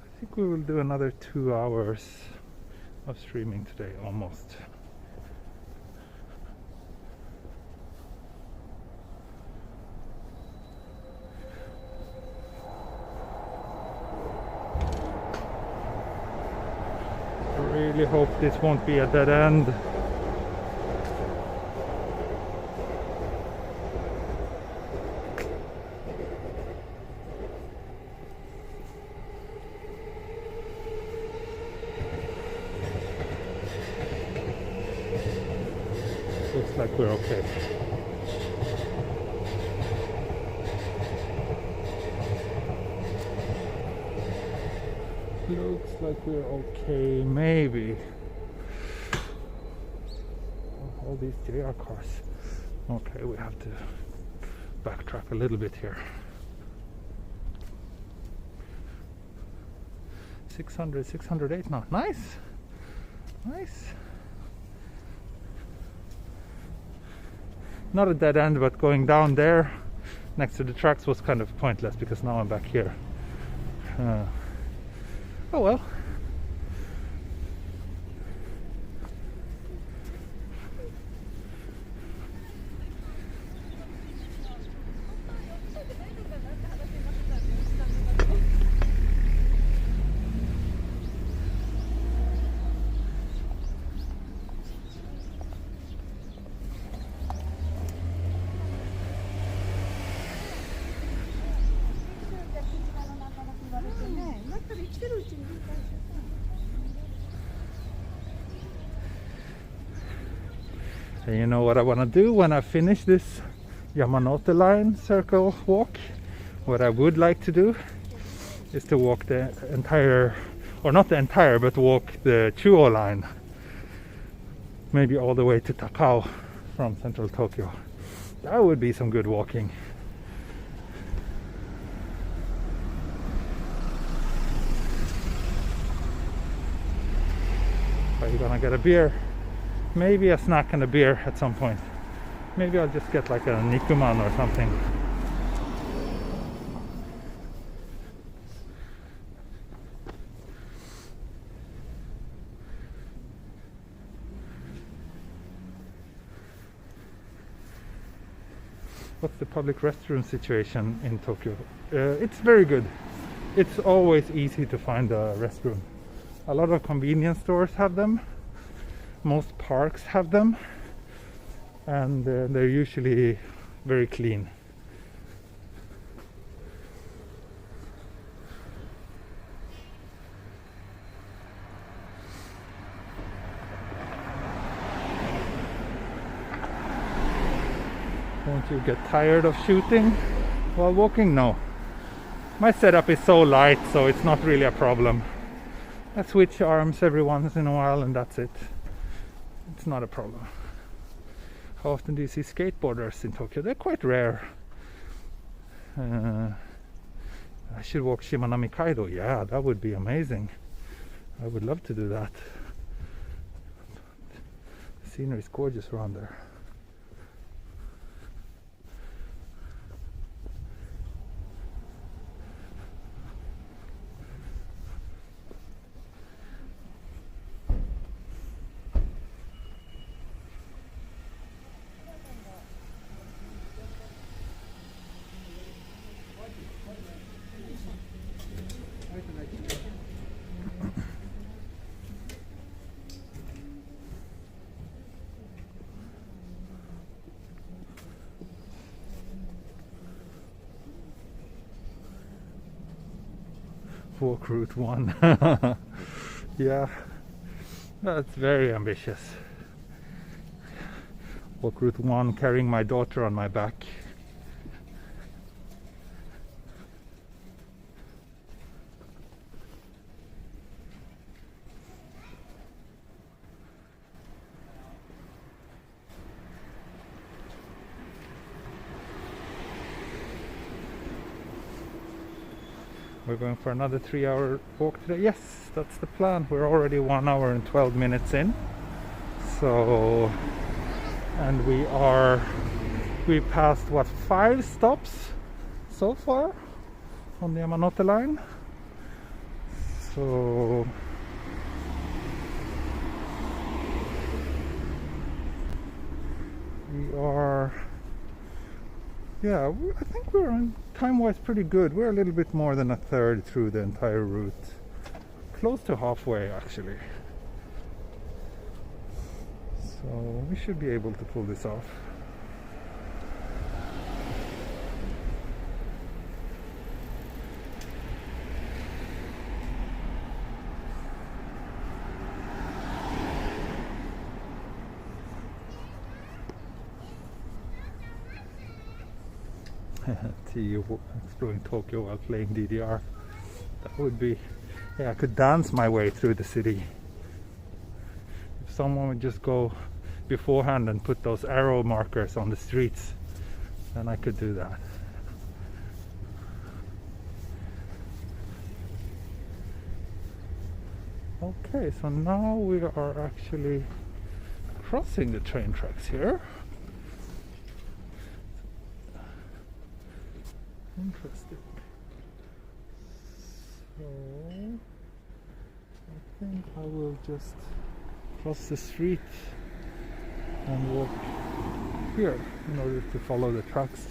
I think we will do another 2 hours of streaming today, almost. I really hope this won't be a dead end. Looks like we're okay. Looks like we're okay, maybe. All these JR cars. Okay, we have to backtrack a little bit here. 600, 608 now. Nice! Nice! Not a dead end, but going down there next to the tracks was kind of pointless because now I'm back here. Oh well. And you know what I want to do when I finish this Yamanote line circle walk? What I would like to do is to walk the entire, or not the entire, but walk the Chuo line. Maybe all the way to Takao from central Tokyo. That would be some good walking. Are you gonna get a beer? Maybe a snack and a beer at some point. Maybe I'll just get like a Nikuman or something. What's the public restroom situation in Tokyo? It's very good. It's always easy to find a restroom. A lot of convenience stores have them. Most parks have them, and they're usually very clean. Don't you get tired of shooting while walking? No. My setup is so light, so it's not really a problem. I switch arms every once in a while and that's it. It's not a problem. How often do you see skateboarders in Tokyo? They're quite rare. I should walk Shimanami Kaido. Yeah, that would be amazing. I would love to do that. The scenery is gorgeous around there. Walk Route 1. Yeah, that's very ambitious. Walk Route 1 carrying my daughter on my back. We're going for another 3-hour walk today. Yes, that's the plan. We're already 1 hour and 12 minutes in. So, and we passed what, 5 stops so far on the Yamanote line. So we are, yeah, I think we're on time-wise pretty good. We're a little bit more than a third through the entire route. Close to halfway actually. So we should be able to pull this off. Exploring Tokyo while playing DDR. That would be, yeah, I could dance my way through the city. If someone would just go beforehand and put those arrow markers on the streets, then I could do that. Okay, so now we are actually crossing the train tracks here. Interesting. So I think I will just cross the street and walk here in order to follow the tracks.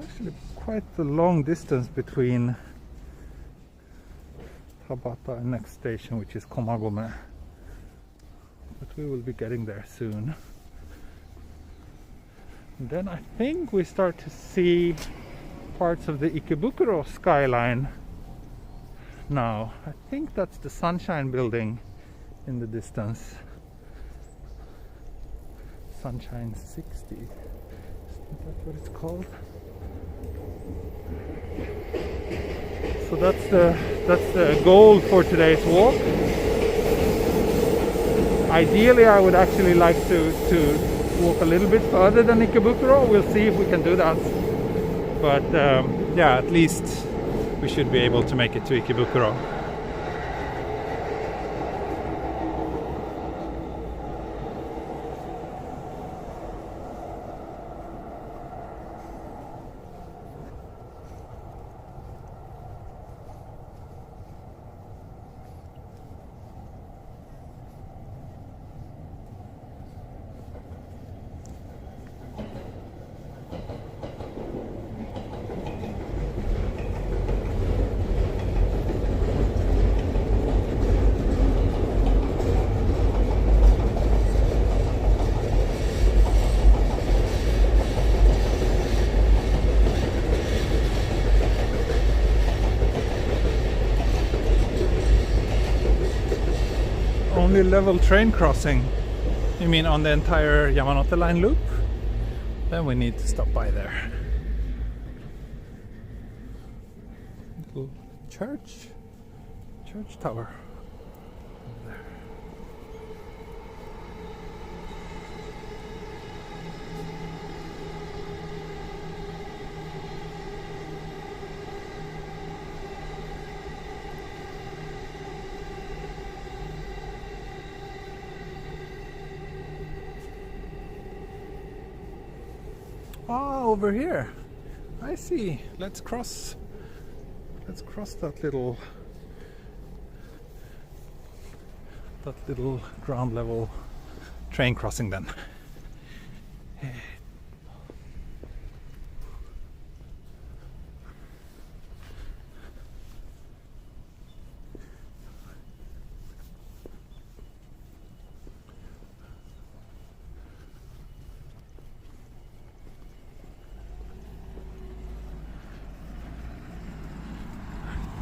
Actually quite the long distance between Tabata and next station, which is Komagome, but we will be getting there soon. And then I think we start to see parts of the Ikebukuro skyline now. I think that's the Sunshine building in the distance. Sunshine 60, isn't that what it's called? So that's the goal for today's walk. Ideally, I would actually like to walk a little bit further than Ikebukuro. We'll see if we can do that. But yeah, at least we should be able to make it to Ikebukuro. only level train crossing. You mean on the entire Yamanote line loop? Then we need to stop by there. Little church tower. There. Ah, over here. I see. Let's cross that little ground level train crossing then.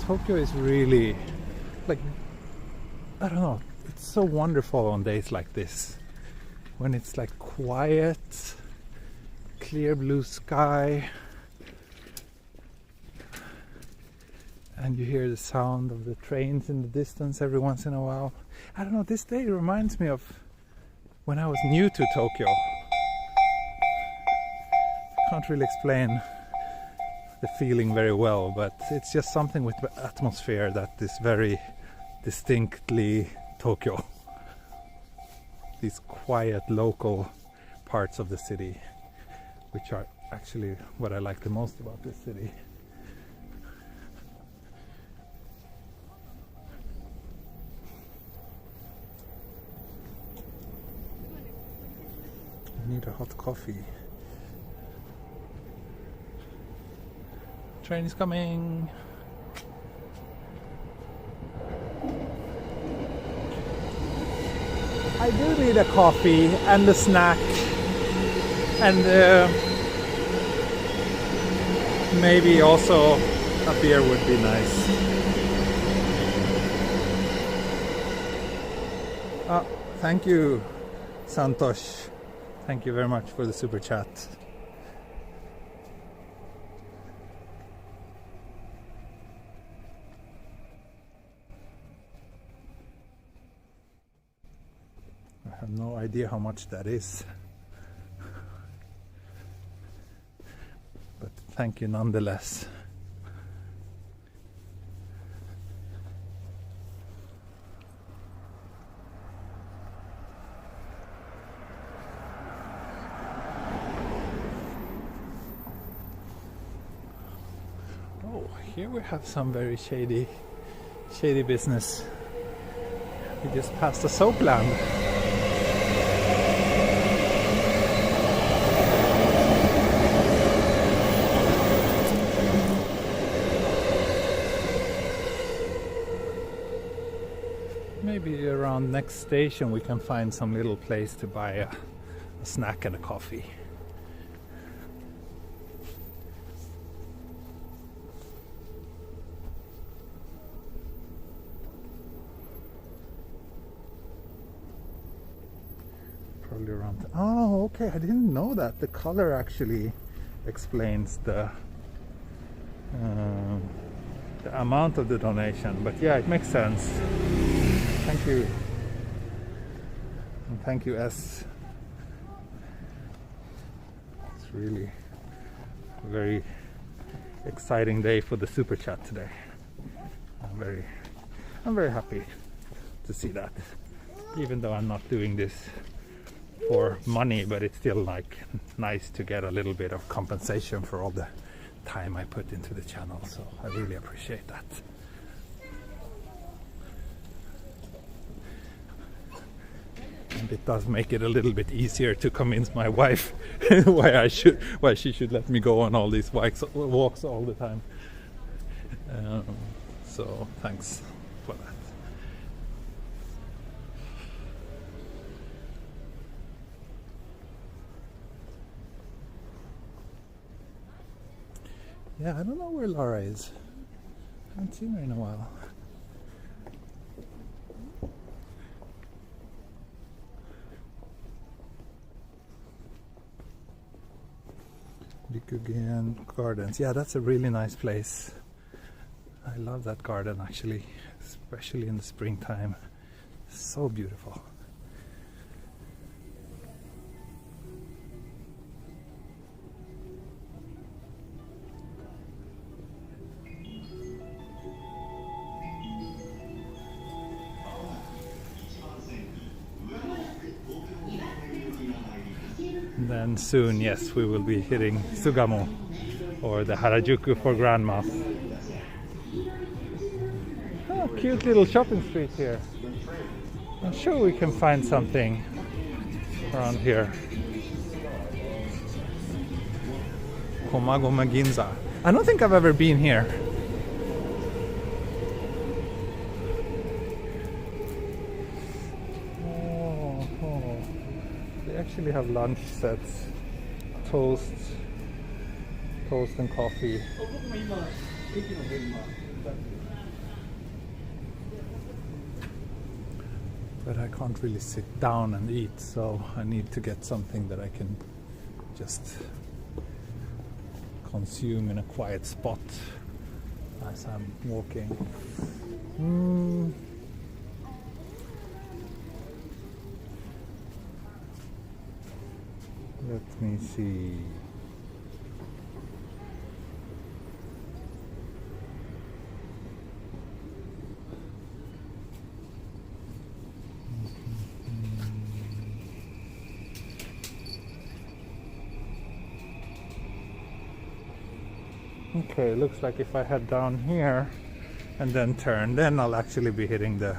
Tokyo is really, like, I don't know, it's so wonderful on days like this, when it's like quiet, clear blue sky, and you hear the sound of the trains in the distance every once in a while. I don't know, this day reminds me of when I was new to Tokyo. Can't really explain the feeling very well, but it's just something with the atmosphere that is very distinctly Tokyo. These quiet local parts of the city, which are actually what I like the most about this city. I need a hot coffee. Train is coming. I do need a coffee and a snack, and maybe also a beer would be nice. Thank you, Santosh. Thank you very much for the super chat. I have no idea how much that is, but thank you nonetheless. Oh, here we have some very shady business. We just passed a soapland. Maybe around next station we can find some little place to buy a snack and a coffee. Probably around. Oh, okay. I didn't know that. The color actually explains the amount of the donation. But yeah, it makes sense. Thank you. And thank you, S. It's really a very exciting day for the super chat today. I'm very happy to see that. Even though I'm not doing this for money, but it's still like nice to get a little bit of compensation for all the time I put into the channel. So I really appreciate that. And it does make it a little bit easier to convince my wife why she should let me go on all these walks all the time. So thanks for that. Yeah, I don't know where Laura is. I haven't seen her in a while. Rikugen Gardens. Yeah, that's a really nice place. I love that garden actually, especially in the springtime. So beautiful. Then soon, yes, we will be hitting Sugamo, or the Harajuku for grandmas. Oh, cute little shopping street here. I'm sure we can find something around here. Komagoma Ginza. I don't think I've ever been here. They actually have lunch sets, toast and coffee. But I can't really sit down and eat, so I need to get something that I can just consume in a quiet spot as I'm walking. Let me see. Okay, looks like if I head down here and then turn, then I'll actually be hitting the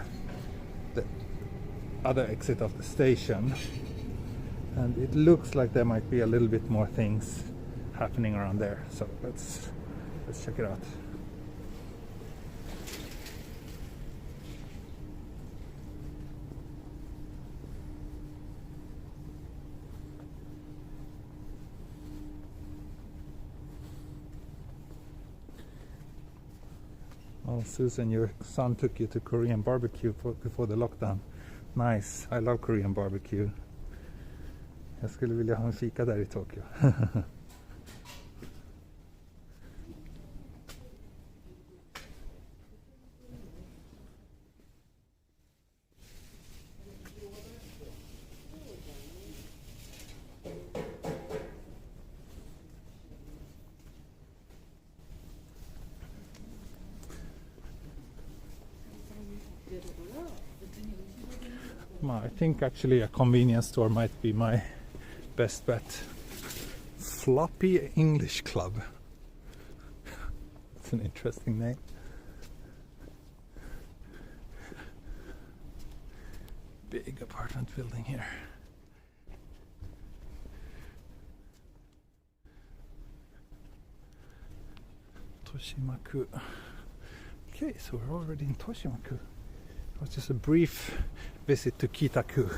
other exit of the station. And it looks like there might be a little bit more things happening around there. So let's check it out. Oh, Susan, your son took you to Korean barbecue before the lockdown. Nice. I love Korean barbecue. Jag skulle vilja ha en fika där i Tokyo. I think actually a convenience store might be my best bet. Floppy English Club. It's an interesting name. Big apartment building here. Toshimaku. Okay, so we're already in Toshimaku. It was just a brief visit to Kitaku.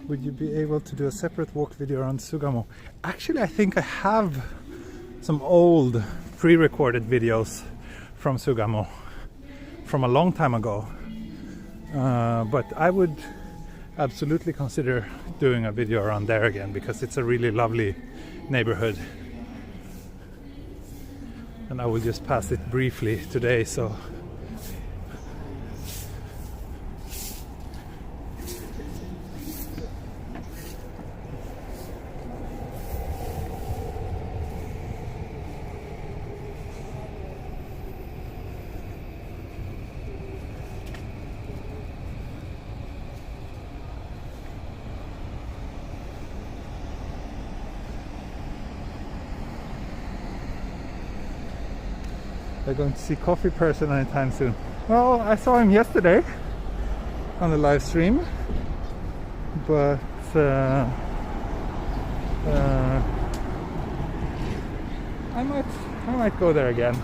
Would you be able to do a separate walk video around Sugamo? Actually, I think I have some old pre-recorded videos from Sugamo from a long time ago, but I would absolutely consider doing a video around there again because it's a really lovely neighborhood, and I will just pass it briefly today. So they're going to see Coffee Person anytime soon. Well, I saw him yesterday on the live stream, but I might go there again.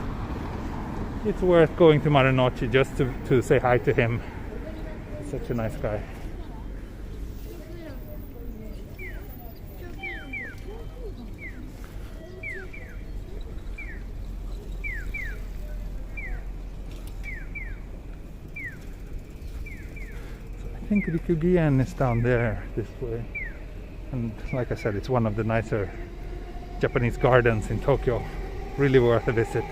It's worth going to Yamanote just to say hi to him. He's such a nice guy. think Rikugien is down there this way. And like I said, it's one of the nicer Japanese gardens in Tokyo. Really worth a visit.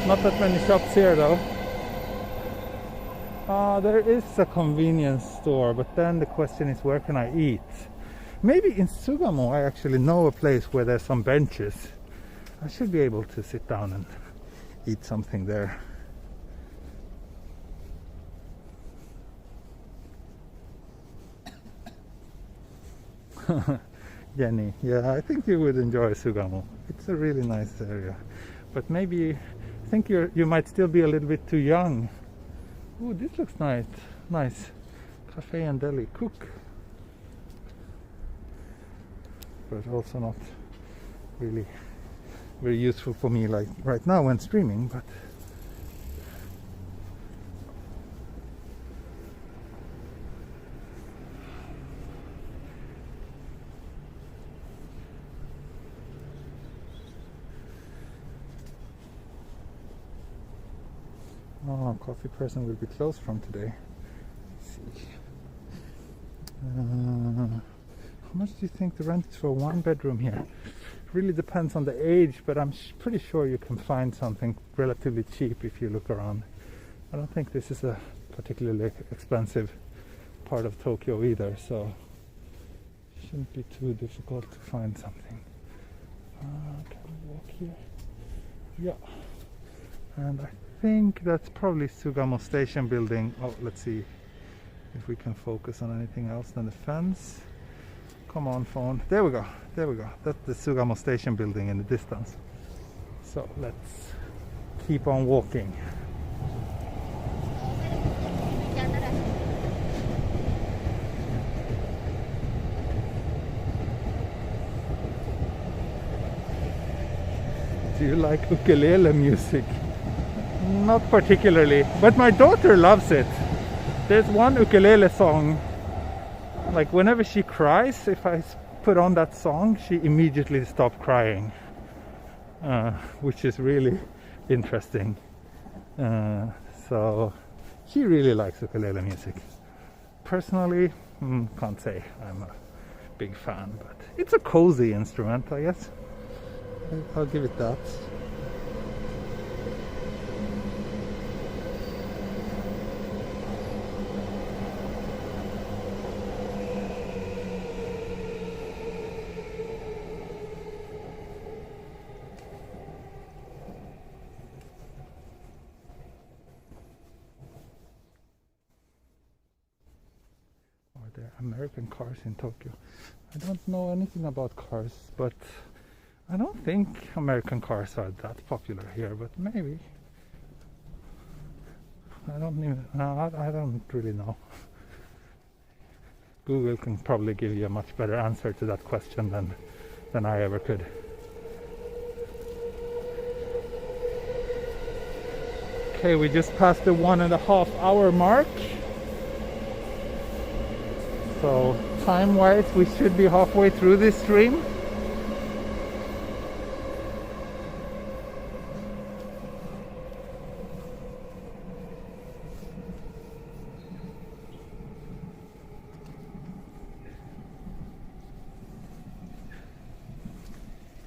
Not that many shops here though. There is a convenience store, but then the question is, where can I eat? Maybe in Sugamo I actually know a place where there's some benches. I should be able to sit down and eat something there. Jenny, yeah, I think you would enjoy Sugamo. It's a really nice area, but maybe I think you might still be a little bit too young. Ooh, this looks nice. Nice cafe and deli. Cook, but also not really very useful for me like right now when streaming. But Coffee person will be closed from today. Let's see. How much do you think the rent is for a one bedroom here? It really depends on the age, but I'm pretty sure you can find something relatively cheap if you look around. I don't think this is a particularly expensive part of Tokyo either, so it shouldn't be too difficult to find something. Can we walk here? Yeah. And I think that's probably Sugamo station building. Oh, let's see if we can focus on anything else than the fence. Come on, phone. There we go. There we go. That's the Sugamo station building in the distance. So let's keep on walking. Do you like ukulele music? Not particularly, but my daughter loves it. There's one ukulele song, like whenever she cries, if I put on that song, she immediately stops crying, which is really interesting. So she really likes ukulele music. Personally, can't say I'm a big fan, but it's a cozy instrument, I guess. I'll give it that. There are American cars in Tokyo. I don't know anything about cars, but I don't think American cars are that popular here, but maybe. I don't really know. Google can probably give you a much better answer to that question than I ever could. Okay, we just passed the 1.5 hour mark. So time-wise, we should be halfway through this stream.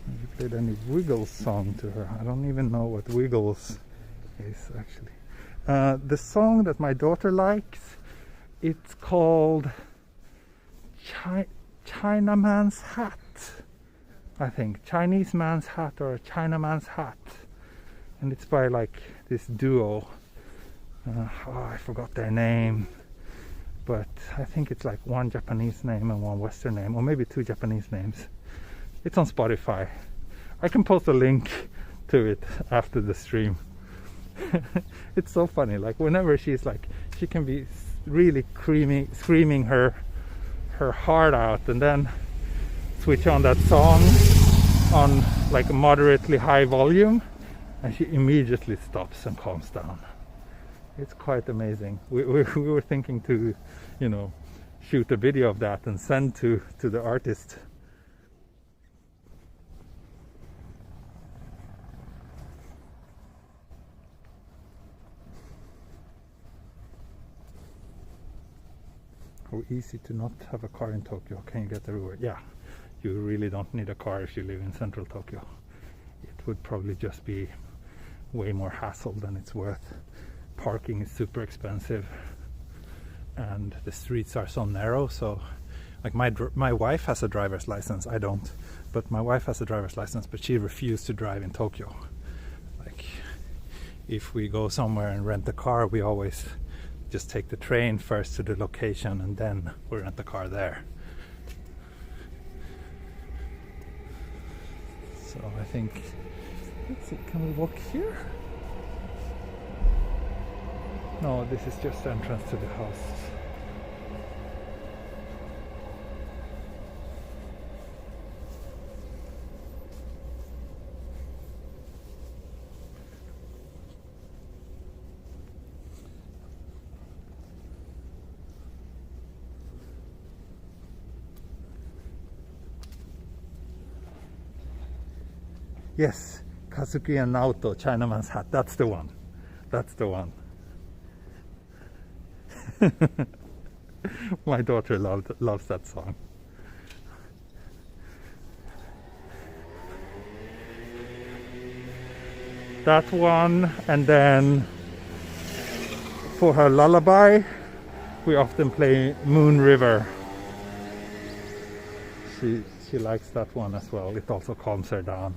Have you played any Wiggles song to her? I don't even know what Wiggles is actually. The song that my daughter likes, it's called Chinaman's Hat, I think. Chinese Man's Hat or Chinaman's Hat, and it's by like this duo. I forgot their name, but I think it's like one Japanese name and one Western name, or maybe two Japanese names. It's on Spotify. I can post a link to it after the stream. It's so funny, like whenever she's like, she can be really screaming her heart out, and then switch on that song on like a moderately high volume, and she immediately stops and calms down. It's quite amazing. We were thinking to, shoot a video of that and send to the artist. How easy to not have a car in Tokyo. Can you get everywhere? Yeah, you really don't need a car if you live in central Tokyo. It would probably just be way more hassle than it's worth. Parking is super expensive and the streets are so narrow, so like my wife has a driver's license. I don't, but my wife has a driver's license, but she refused to drive in Tokyo. Like if we go somewhere and rent a car, we always just take the train first to the location and then we rent the car there. So I think, let's see, can we walk here? No, this is just the entrance to the house. Yes, Kazuki and Naoto, Chinaman's hat. That's the one. That's the one. My daughter loves that song. That one, and then for her lullaby, we often play Moon River. She likes that one as well. It also calms her down.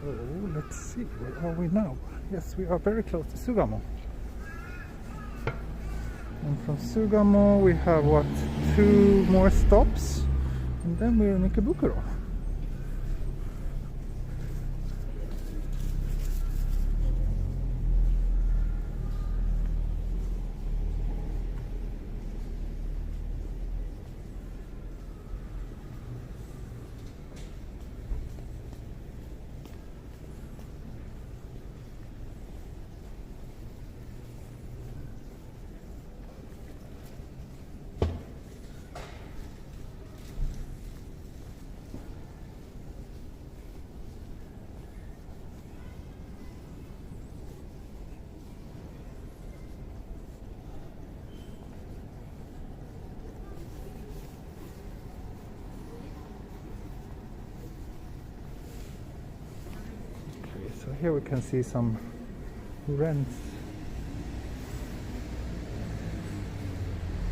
So let's see, where are we now? Yes, we are very close to Sugamo. And from Sugamo we have, what, 2 more stops? And then we're in Ikebukuro. So here we can see some rents.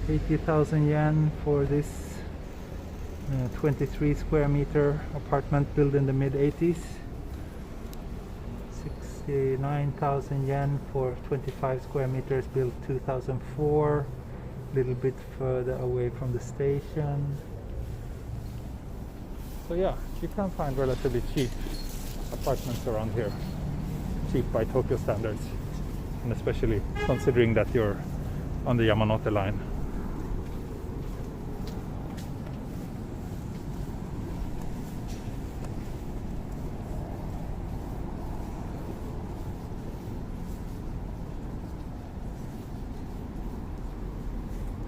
80,000 yen for this 23 square meter apartment built in the mid-80s. 69,000 yen for 25 square meters built 2004. A little bit further away from the station. So yeah, you can find relatively cheap apartments around here. Cheap by Tokyo standards, and especially considering that you're on the Yamanote line.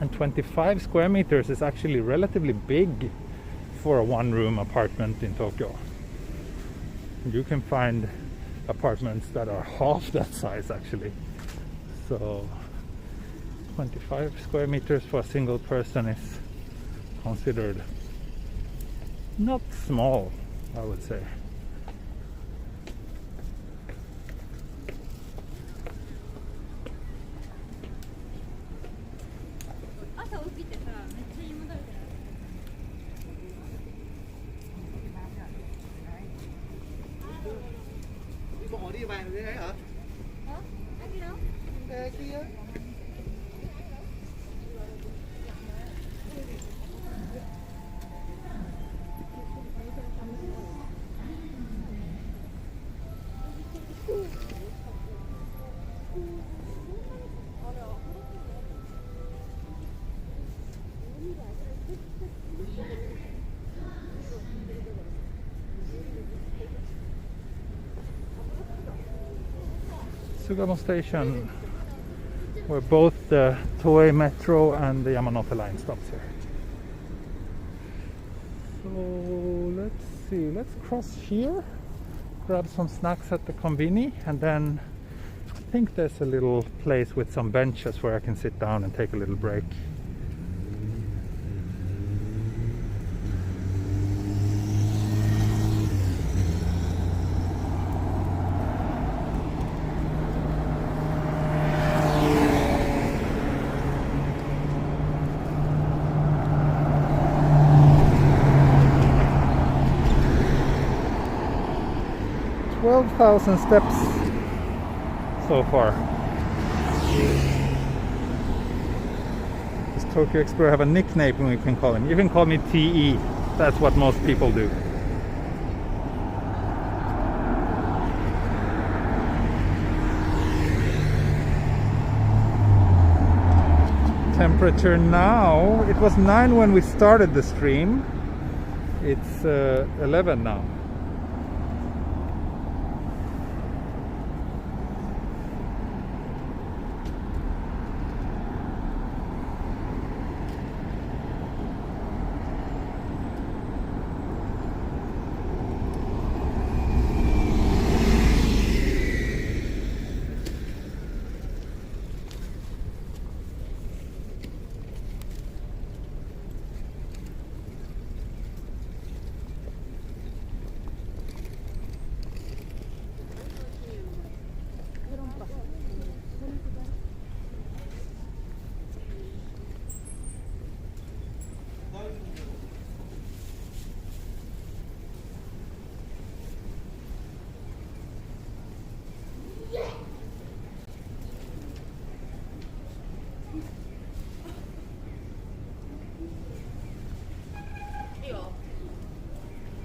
And 25 square meters is actually relatively big for a one-room apartment in Tokyo. You can find apartments that are half that size actually. So 25 square meters for a single person is considered not small, I would say. Đi vàng dưới đấy hả? Anh đi đâu? Đây kia. Sugamo station, where both the Toei Metro and the Yamanote line stops here. So let's see, let's cross here, grab some snacks at the conveni, and then I think there's a little place with some benches where I can sit down and take a little break. Thousand steps so far. Does Tokyo Explorer have a nickname we can call him? You can call me TE. That's what most people do. Temperature now, it was 9 when we started the stream. It's 11 now.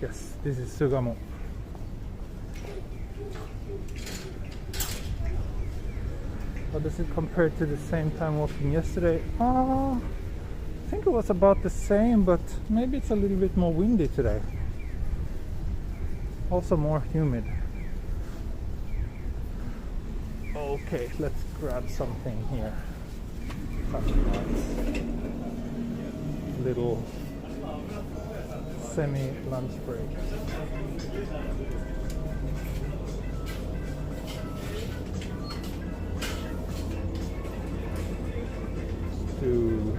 Yes, this is Sugamo. How does it compare to the same time walking yesterday? I think it was about the same, but maybe it's a little bit more windy today. Also more humid. Okay, let's grab something here. Something nice. Little semi-lunch break. To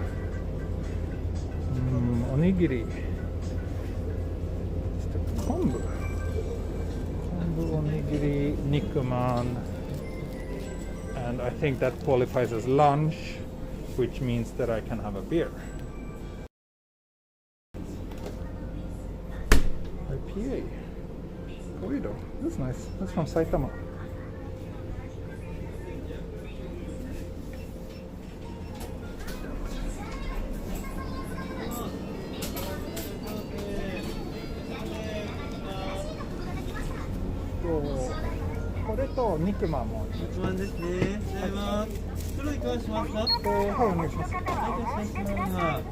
onigiri. It's the kombu. Kombu onigiri nikuman. And I think that qualifies as lunch, which means that I can have a beer. IPA. Koido. That's nice. That's from Saitama. So, 肉まんも。肉まんですね。ございます。袋いかがしますか？はい、お願いします。はい、お願いします。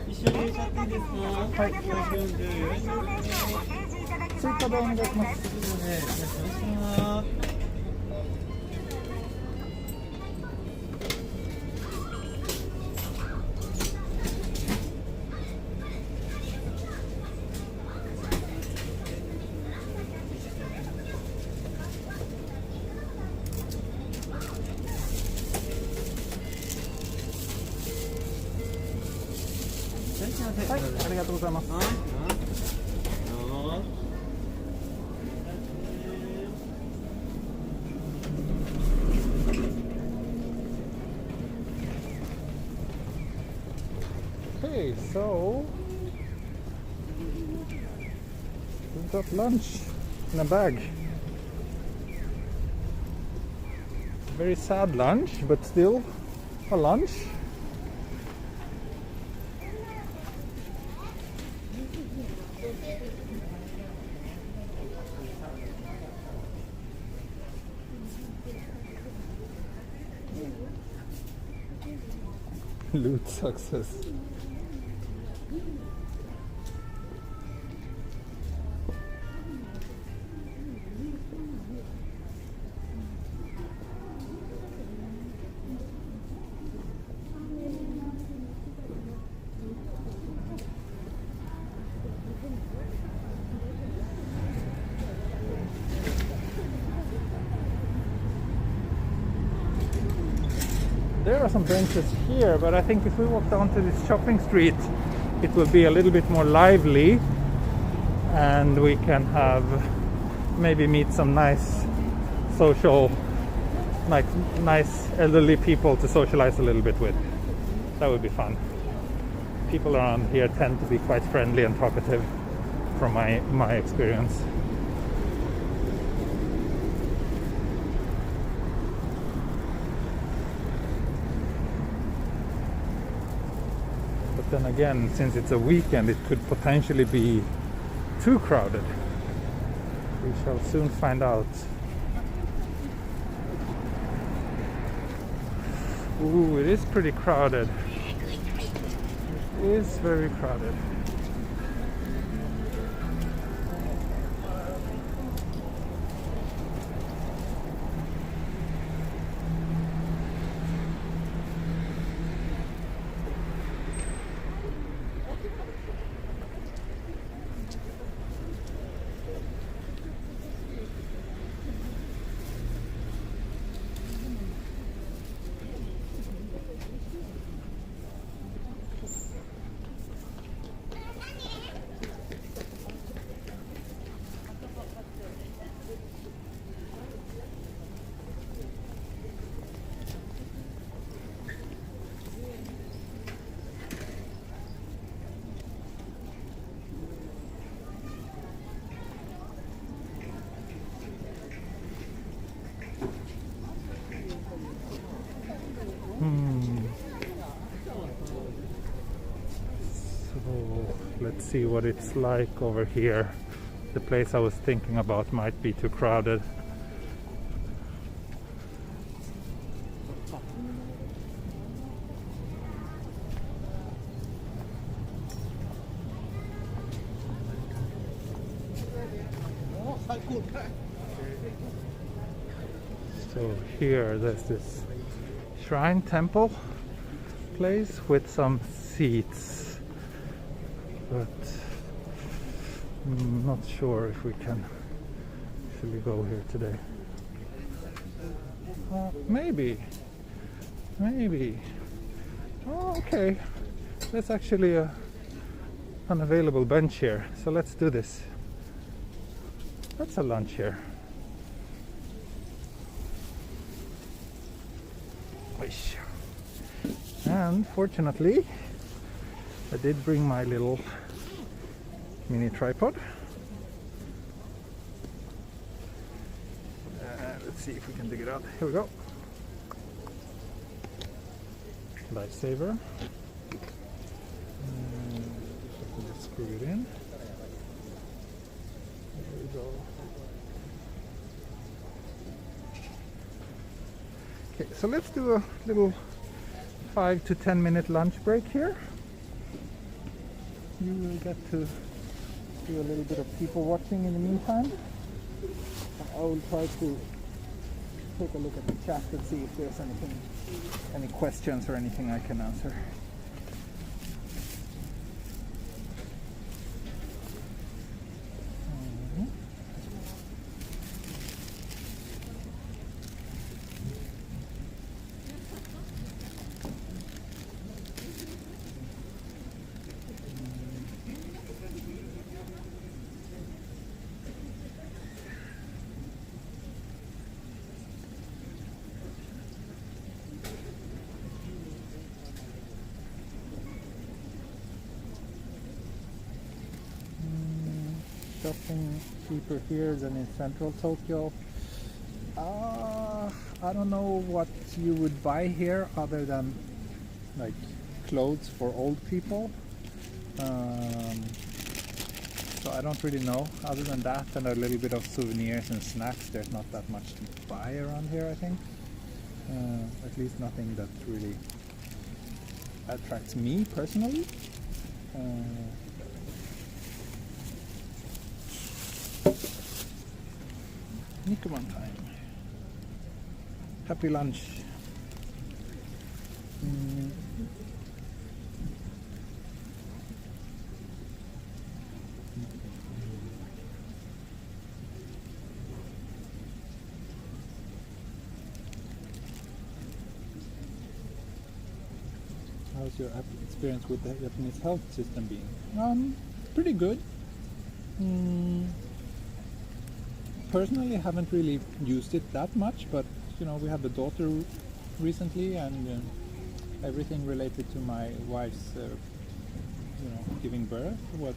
一緒に入れちゃっていいですか？はい。144円ですね。追加でお願いします。ということで、お願いします。ありがとうございます。はい。Okay, so we've got lunch in a bag. Very sad lunch, but still a lunch. Loot success. There are some benches here, but I think if we walk down to this shopping street, it will be a little bit more lively, and we can have maybe meet some nice social, like nice elderly people to socialize a little bit with. That would be fun. People around here tend to be quite friendly and talkative, from my experience. Then again, since it's a weekend, it could potentially be too crowded. We shall soon find out. Ooh, it is pretty crowded. It is very crowded. So let's see what it's like over here. The place I was thinking about might be too crowded. So here there's this shrine temple place with some seats, but I'm not sure if we can actually go here today. Maybe. Oh, okay. There's actually an available bench here, so let's do this. That's a lunch here. And fortunately, I did bring my little mini tripod. Let's see if we can dig it out. Here we go. Lifesaver. Just screw it in. There we go. Okay, so let's do a little 5 to 10 minute lunch break here. You will get to do a little bit of people watching in the meantime. I will try to take a look at the chat and see if there's any questions or anything I can answer. shopping cheaper here than in central Tokyo. I don't know what you would buy here other than like clothes for old people. So I don't really know. Other than that and a little bit of souvenirs and snacks, there's not that much to buy around here, I think. At least nothing that really attracts me personally. Nikuman time. Happy lunch. How's your experience with the Japanese health system being? Pretty good. Personally, I haven't really used it that much, but you know, we had a daughter recently, and everything related to my wife's, giving birth was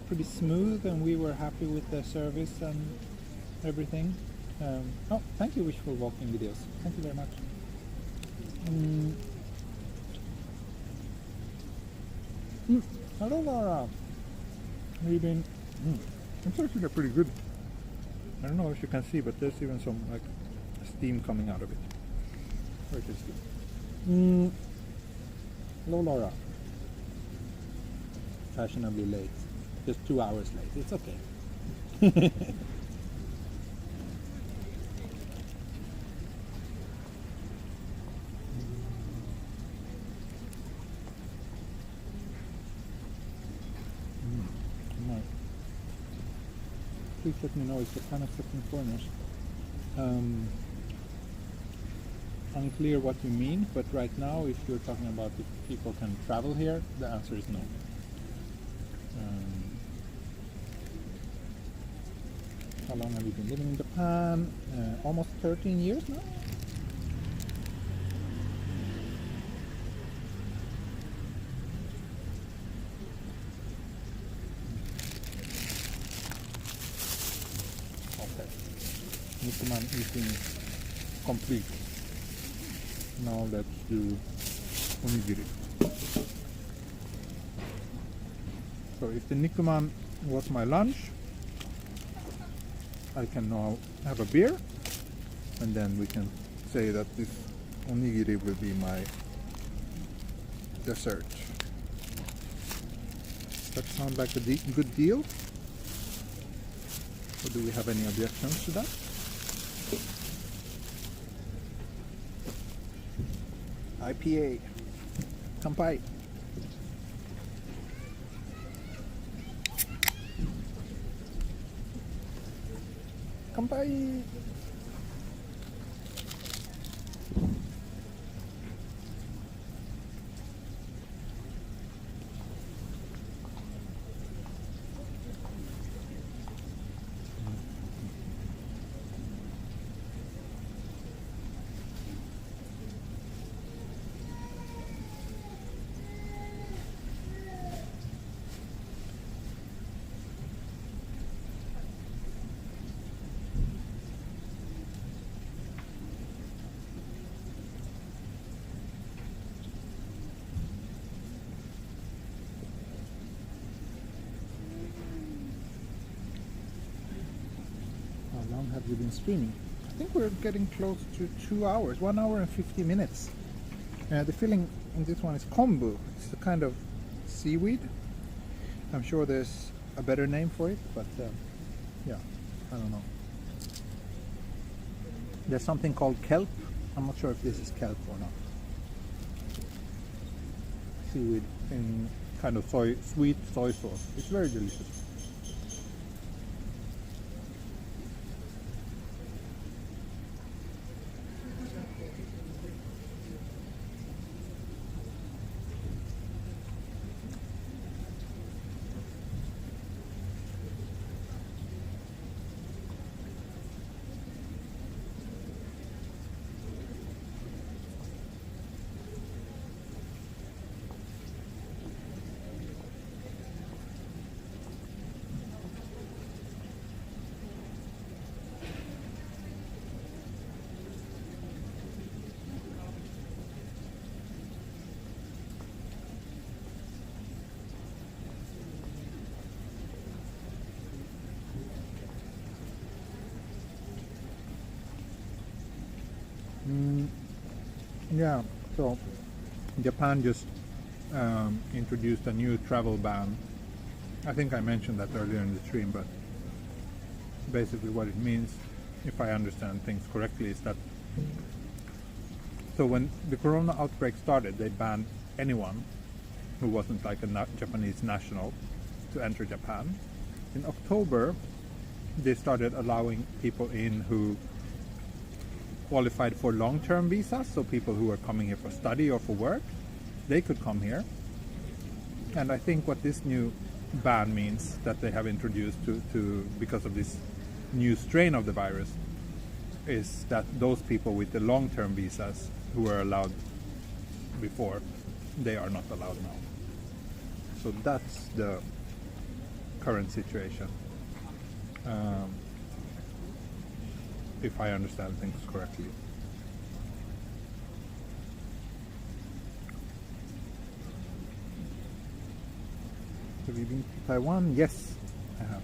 pretty smooth, and we were happy with the service and everything. Oh, thank you, Wishful Walking Videos. Thank you very much. Hello, Laura. We've been. It's actually pretty good. I don't know if you can see, but there's even some like steam coming out of it. Very tasty. Hello, Laura. Fashionably late. Just 2 hours late. It's okay. Please let me know if you're kind of flipping corners. Unclear what you mean, but right now, if you're talking about if people can travel here, the answer is no. How long have you been living in Japan? Almost 13 years now. Nikuman eating complete. Now let's do onigiri. So if the Nikuman was my lunch, I can now have a beer, and then we can say that this onigiri will be my dessert. That sounds like a good deal. Or do we have any objections to that? IPA. Kanpai. Kanpai. How long have you been streaming? I think we're getting close to 2 hours, 1 hour and 50 minutes. The filling in this one is kombu. It's a kind of seaweed. I'm sure there's a better name for it, but yeah, I don't know. There's something called kelp. I'm not sure if this is kelp or not. Seaweed in kind of sweet soy sauce. It's very delicious. Yeah, so Japan just introduced a new travel ban. I think I mentioned that earlier in the stream, but basically what it means, if I understand things correctly, is that so when the corona outbreak started, they banned anyone who wasn't like a Japanese national to enter Japan. In October, they started allowing people in who qualified for long-term visas, so people who are coming here for study or for work, they could come here. And I think what this new ban means that they have introduced to because of this new strain of the virus is that those people with the long-term visas who were allowed before, they are not allowed now. So that's the current situation. If I understand things correctly. Have you been to Taiwan? Yes, I have.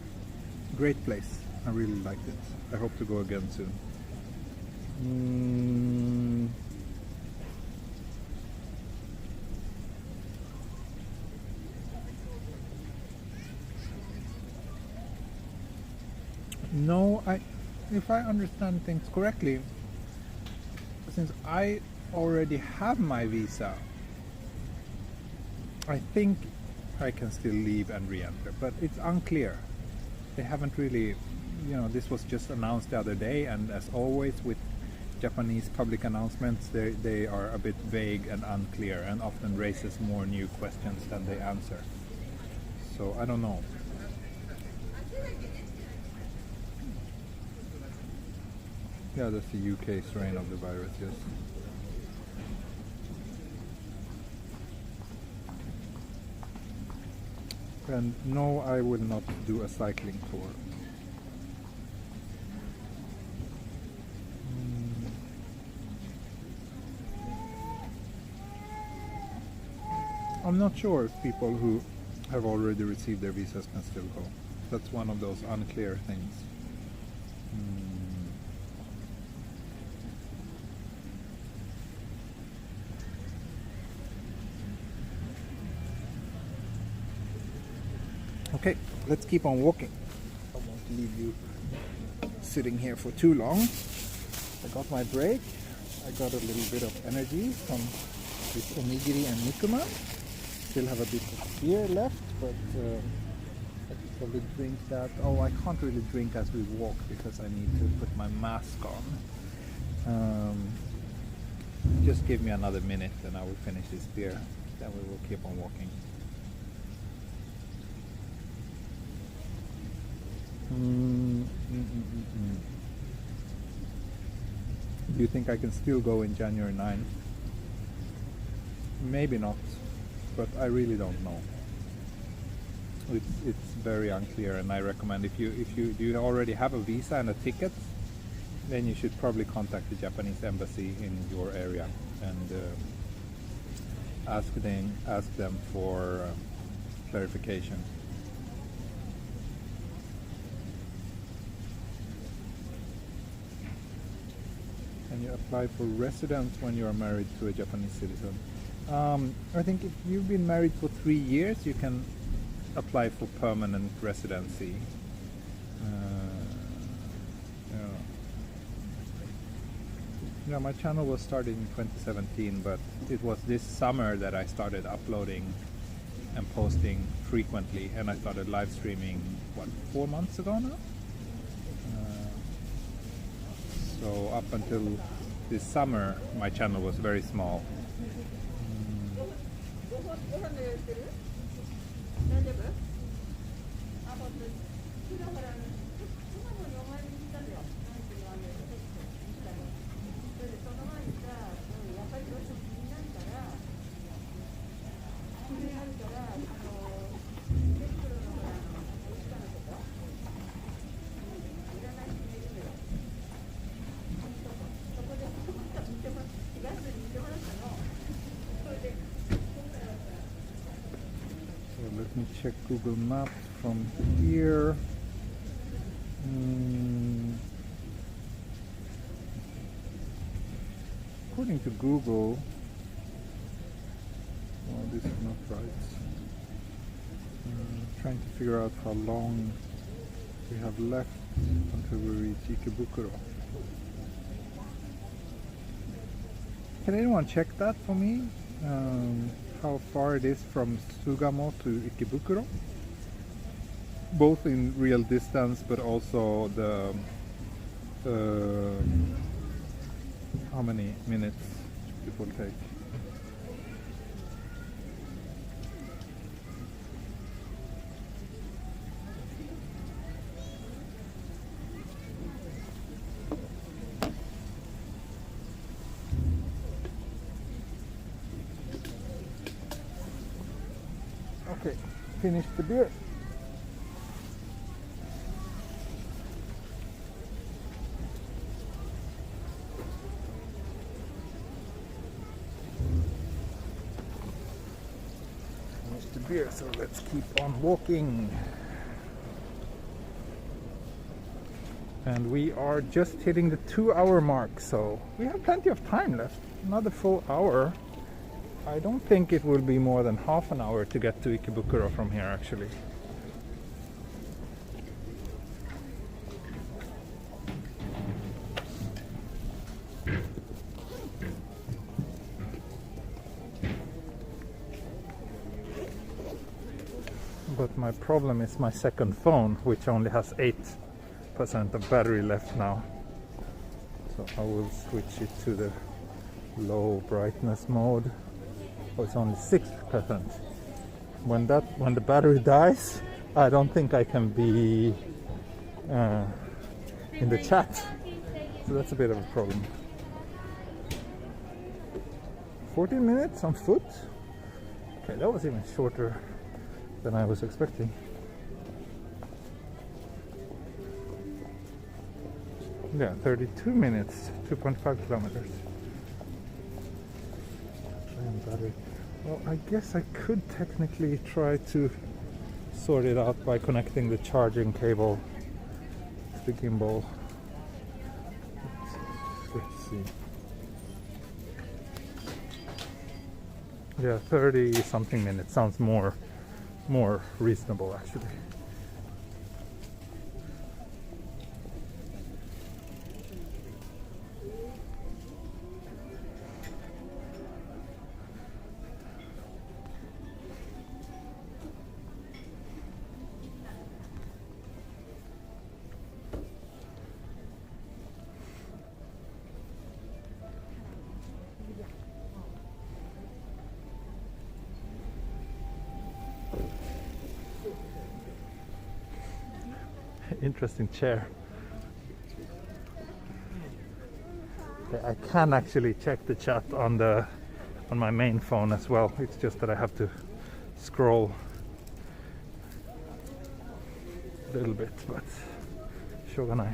Great place. I really liked it. I hope to go again soon. No, if I understand things correctly, since I already have my visa, I think I can still leave and re-enter, but it's unclear. They haven't really, this was just announced the other day, and as always with Japanese public announcements, they are a bit vague and unclear and often raises more new questions than they answer. So I don't know. Yeah, that's the UK strain of the virus, yes. And no, I will not do a cycling tour. I'm not sure if people who have already received their visas can still go. That's one of those unclear things. Okay, let's keep on walking. I won't leave you sitting here for too long. I got my break. I got a little bit of energy from this onigiri and nikuma. Still have a bit of beer left, but I could probably drink that. Oh, I can't really drink as we walk because I need to put my mask on. Just give me another minute and I will finish this beer. Then we will keep on walking. Do you think I can still go in January 9th? Maybe not, but I really don't know. It's very unclear, and I recommend if you already have a visa and a ticket, then you should probably contact the Japanese embassy in your area and ask them for clarification. Can you apply for residence when you are married to a Japanese citizen? I think if you've been married for 3 years, you can apply for permanent residency. Yeah, my channel was started in 2017, but it was this summer that I started uploading and posting frequently, and I started live streaming, 4 months ago now? So up until this summer, my channel was very small. Let me check Google Maps from here. According to Google. Oh, this is not right. Trying to figure out how long we have left until we reach Ikebukuro. Can anyone check that for me? How far it is from Sugamo to Ikebukuro? Both in real distance, but also the how many minutes it will take. Okay, finish the beer. Finish the beer, so let's keep on walking. And we are just hitting the 2-hour mark, so we have plenty of time left. Another full hour. I don't think it will be more than half an hour to get to Ikebukuro from here, actually. But my problem is my second phone, which only has 8% of battery left now. So I will switch it to the low brightness mode. Oh, it's only 6%. When the battery dies, I don't think I can be in the chat. So that's a bit of a problem. 14 minutes on foot? Okay, that was even shorter than I was expecting. Yeah, 32 minutes, 2.5 kilometers. Battery. Well, I guess I could technically try to sort it out by connecting the charging cable to the gimbal. Let's see. Yeah, 30 something minutes sounds more reasonable, actually. Interesting chair. Okay, I can actually check the chat on my main phone as well. It's just that I have to scroll a little bit, but shogunai.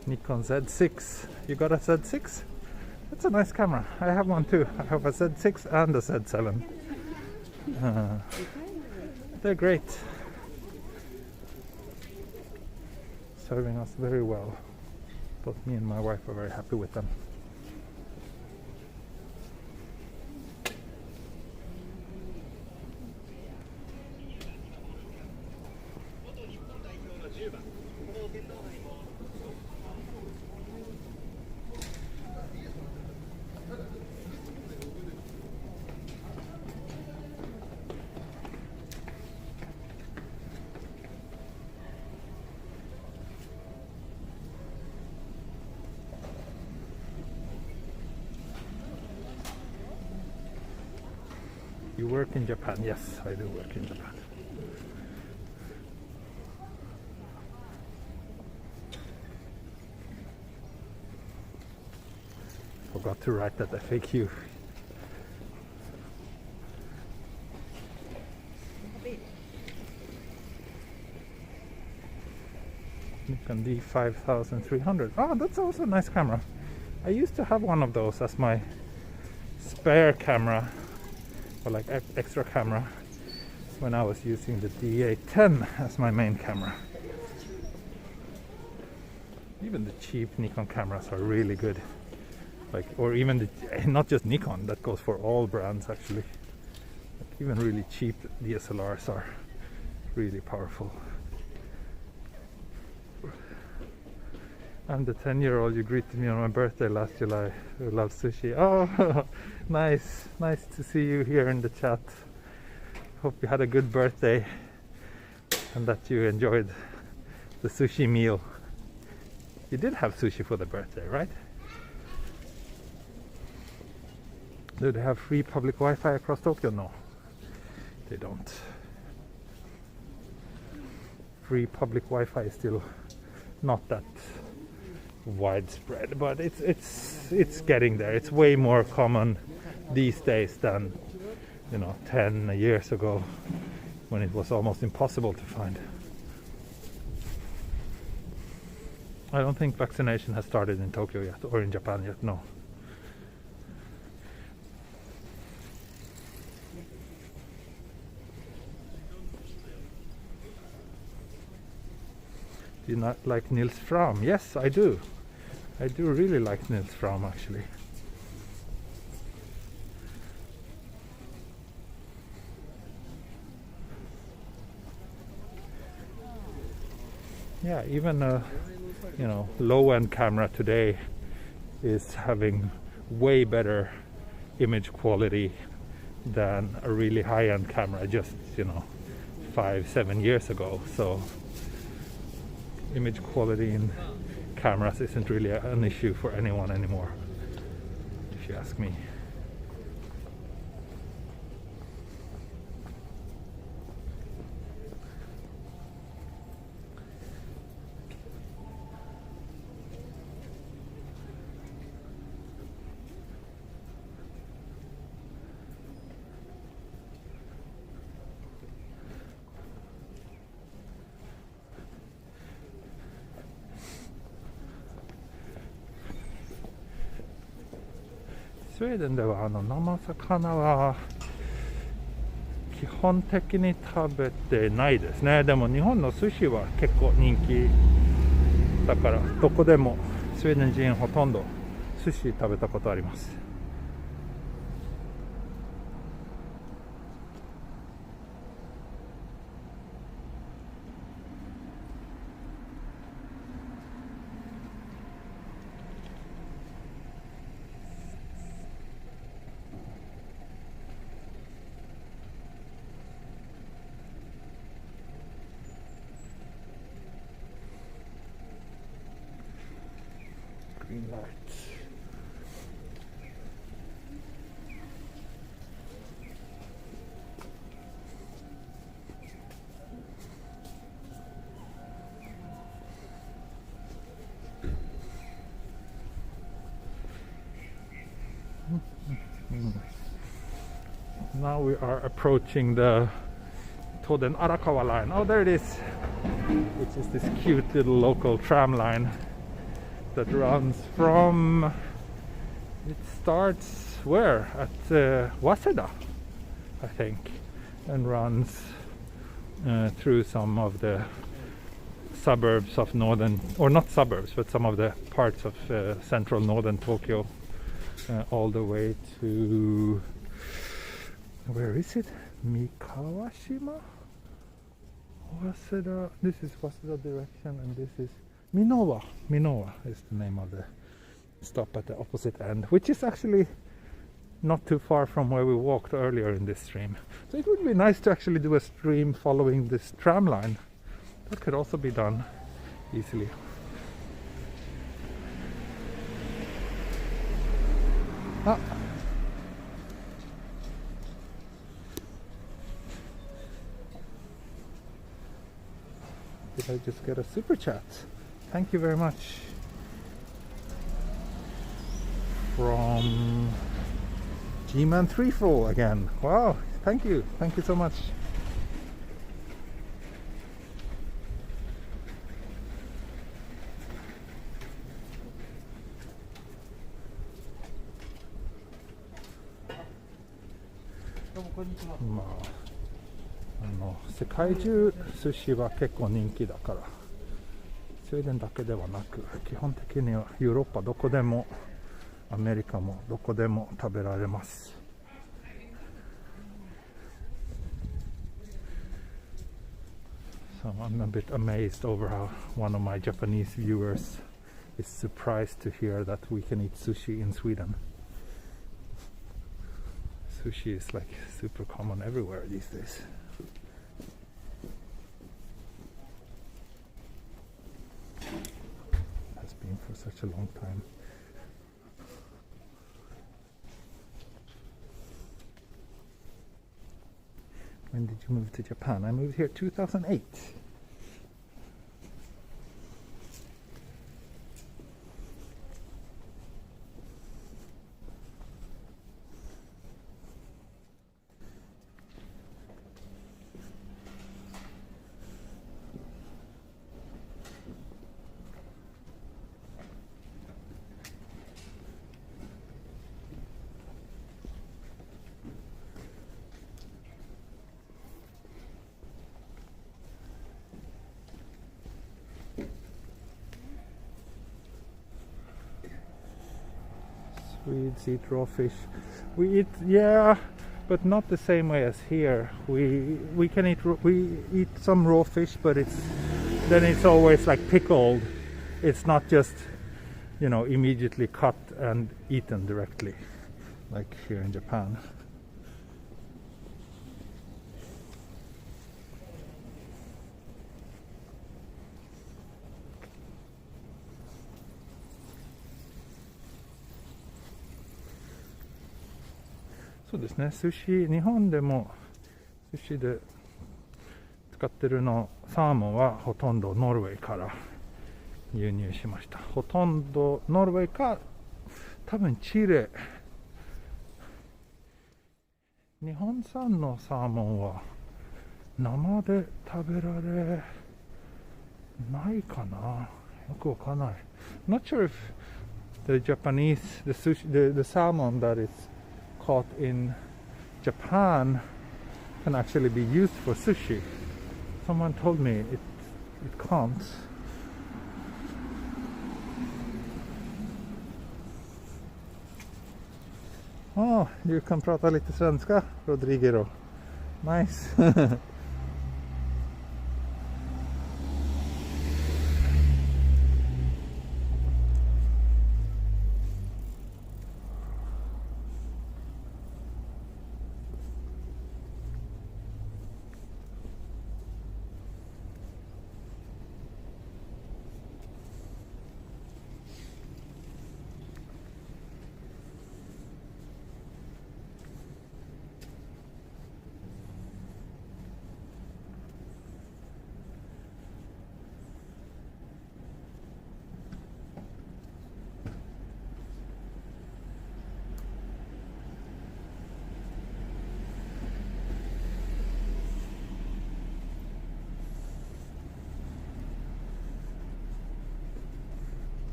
Nikon Z6. You got a Z6? That's a nice camera. I have one too. I have a Z6 and a Z7. They're great. Serving us very well. Both me and my wife are very happy with them. You work in Japan? Yes, I do work in Japan. Forgot to write that FAQ. Nikon D5300. Oh, that's also a nice camera. I used to have one of those as my spare camera, or like extra camera, when I was using the D810 as my main camera. Even the cheap Nikon cameras are really good. Like, or even the, not just Nikon, that goes for all brands actually. Like, even really cheap DSLRs are really powerful. I'm the 10-year-old you greeted me on my birthday last July who loves sushi. Oh, nice to see you here in the chat. Hope you had a good birthday and that you enjoyed the sushi meal. You did have sushi for the birthday, right? Do they have free public Wi-Fi across Tokyo? No, they don't. Free public Wi-Fi is still not that widespread, but it's getting there. It's way more common these days than 10 years ago, when it was almost impossible to find. I don't think vaccination has started in Tokyo yet, or in Japan yet, no. Do you not like Nils Fram? Yes, I do. I do really like Nils Fram, actually. Yeah, even a low-end camera today is having way better image quality than a really high-end camera just 5-7 years ago. So image quality in cameras isn't really an issue for anyone anymore, if you ask me.スウェーデンでは生魚は基本的に食べてないですね。でも日本の寿司は結構人気だから、どこでもスウェーデン人ほとんど寿司食べたことあります。Green lights. Now we are approaching the Toden Arakawa line. Oh, there it is, which is this cute little local tram line that runs from, it starts where? At Waseda, I think, and runs through some of the suburbs of northern, or not suburbs, but some of the parts of central northern Tokyo, all the way to, where is it? Mikawashima? Waseda, this is Waseda direction, and this is Minowa is the name of the stop at the opposite end, which is actually not too far from where we walked earlier in this stream. So it would be nice to actually do a stream following this tram line. That could also be done easily. Ah. Did I just get a super chat? Thank you very much. From G-Man 3 again. Wow, thank you so much. まあ世界中寿司は結構人気だから、スウェーデンだけではなく基本的にはヨーロッパどこでもアメリカもどこでも食べられます。So I'm a bit amazed over how one of my Japanese viewers is surprised to hear that we can eat sushi in Sweden. Sushi is like super common everywhere these days. Has been for such a long time. When did you move to Japan? I moved here 2008. Swedes eat raw fish. We eat, yeah, but not the same way as here. We can eat we eat some raw fish, but it's always like pickled. It's not just, you know, immediately cut and eaten directly like here in Japan.そうですね、寿司、日本でも寿司で使ってるのサーモンはほとんどノルウェーから輸入しました。ほとんどノルウェーか多分チレ。日本産のサーモンは生で食べられないかな、よくわかんない。 Not sure if the Japanese, the sushi, the salmon that is caught in Japan can actually be used for sushi. Someone told me it can't. Oh, du kan prata lite svenska, Rodrigo. Nice.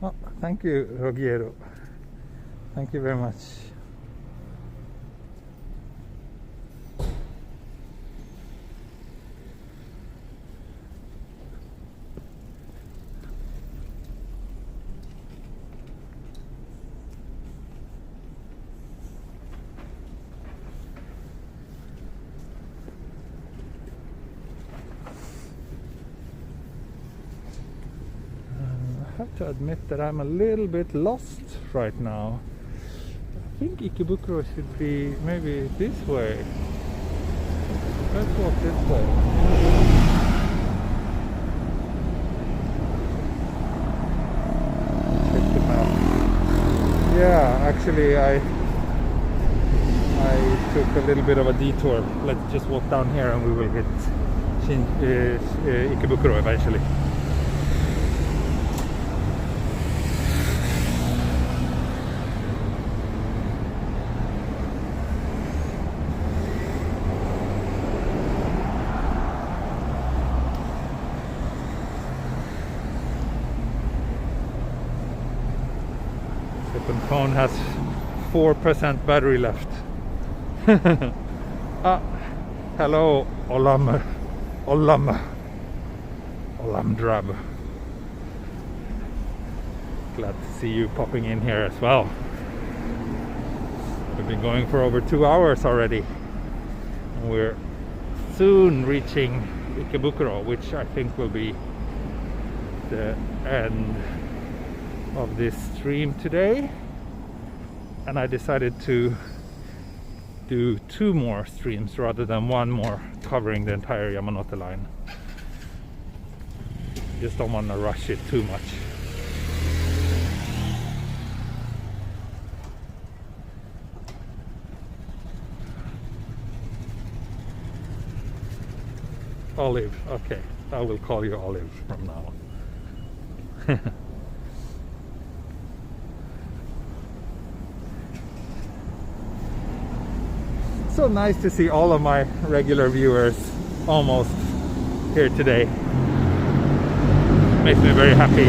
Oh, thank you, Rogiero. Thank you very much. I have to admit that I'm a little bit lost right now. I think Ikebukuro should be maybe this way. Let's walk this way. Check the map. Yeah, actually I took a little bit of a detour. Let's just walk down here and we will hit Ikebukuro eventually. The phone has 4% battery left. Hello, Olam Drab. Glad to see you popping in here as well. We've been going for over 2 hours already. And we're soon reaching Ikebukuro, which I think will be the end of this stream today. And I decided to do 2 more streams rather than 1 more covering the entire Yamanote line. Just don't want to rush it too much. Olive, okay, I will call you Olive from now on. So nice to see all of my regular viewers almost here today. Makes me very happy.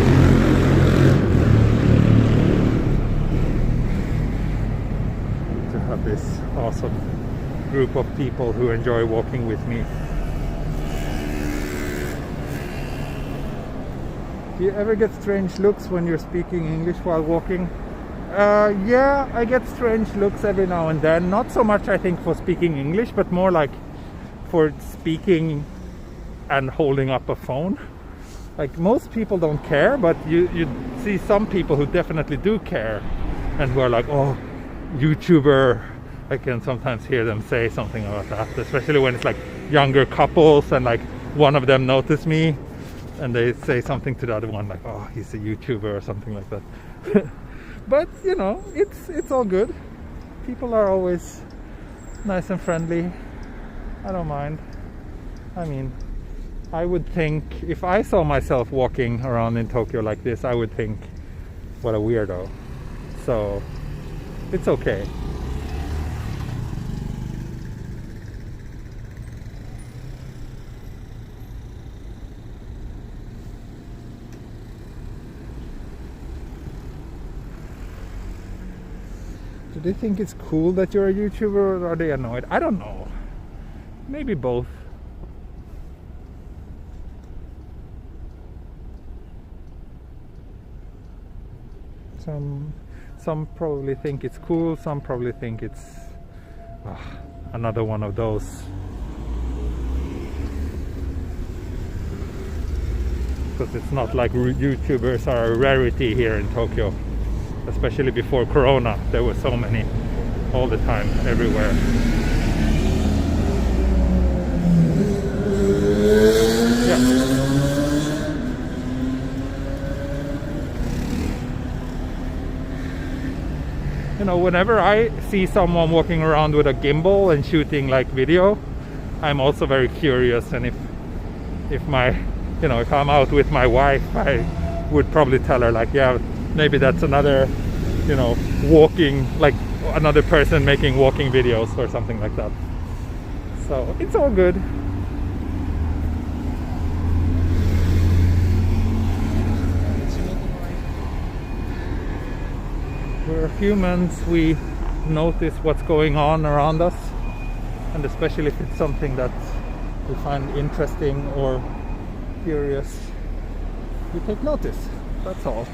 To have this awesome group of people who enjoy walking with me. Do you ever get strange looks when you're speaking English while walking? Yeah, I get strange looks every now and then. Not so much, I think, for speaking English, but more like for speaking and holding up a phone. Like, most people don't care, but you see some people who definitely do care and who are like, oh, YouTuber. I can sometimes hear them say something about that, especially when it's like younger couples and like one of them notice me and they say something to the other one like, oh, he's a YouTuber or something like that. But you know, it's all good. People are always nice and friendly. I don't mind. I mean, I would think if I saw myself walking around in Tokyo like this, I would think, what a weirdo. So it's okay. Do they think it's cool that you're a YouTuber, or are they annoyed? I don't know. Maybe both. Some probably think it's cool, some probably think it's another one of those. Because it's not like YouTubers are a rarity here in Tokyo. Especially before Corona, there were so many all the time, everywhere. Yeah. You know, whenever I see someone walking around with a gimbal and shooting like video, I'm also very curious. And if my, you know, if I'm out with my wife, I would probably tell her like, yeah, maybe that's another, you know, walking, like another person making walking videos or something like that. So it's all good. We're humans, we notice what's going on around us, and especially if it's something that we find interesting or curious, we take notice. That's all.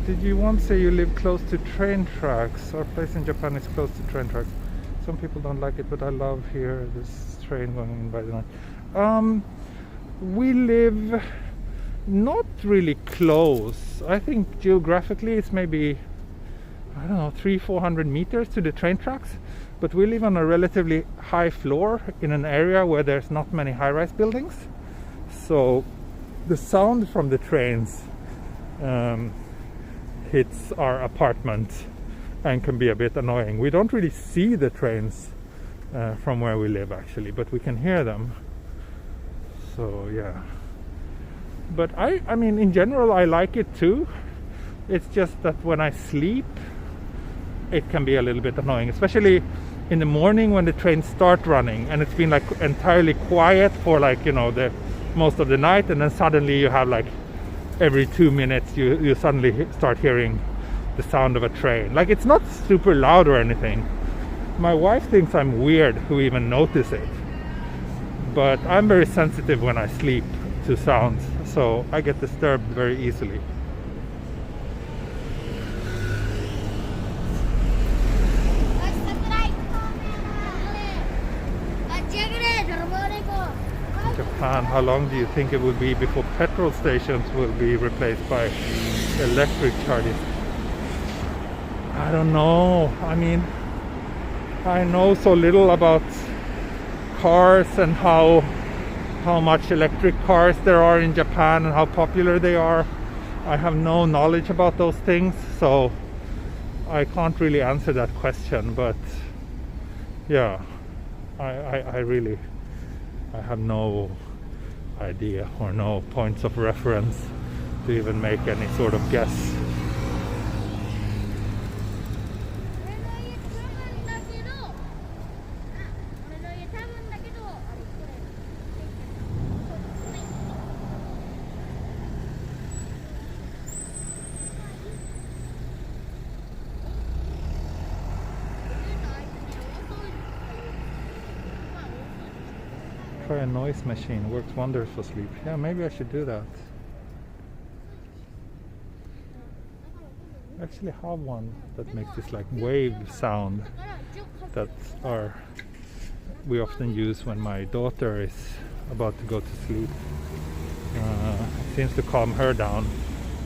Did you once say you live close to train tracks? Our place in Japan is close to train tracks. Some people don't like it, but I love here this train going in by the night. We live not really close. I think geographically it's maybe, I don't know, 300-400 meters to the train tracks, but we live on a relatively high floor in an area where there's not many high-rise buildings, so the sound from the trains hits our apartment and can be a bit annoying. We don't really see the trains from where we live actually, but we can hear them. So yeah, but I mean in general I like it too. It's just that when I sleep it can be a little bit annoying, especially in the morning when the trains start running and it's been like entirely quiet for like, you know, the most of the night, and then suddenly you have like every 2 minutes you suddenly start hearing the sound of a train. Like, it's not super loud or anything. My wife thinks I'm weird who even notice it, but I'm very sensitive when I sleep to sounds, so I get disturbed very easily. Japan, how long do you think it will be before petrol stations will be replaced by electric charging? I don't know. I mean, I know so little about cars and how much electric cars there are in Japan and how popular they are. I have no knowledge about those things, so I can't really answer that question. But yeah, I have no idea or no points of reference to even make any sort of guess. Try a noise machine, works wonders for sleep. Yeah, maybe I should do that. I actually have one that makes this like wave sound that we often use when my daughter is about to go to sleep. It seems to calm her down,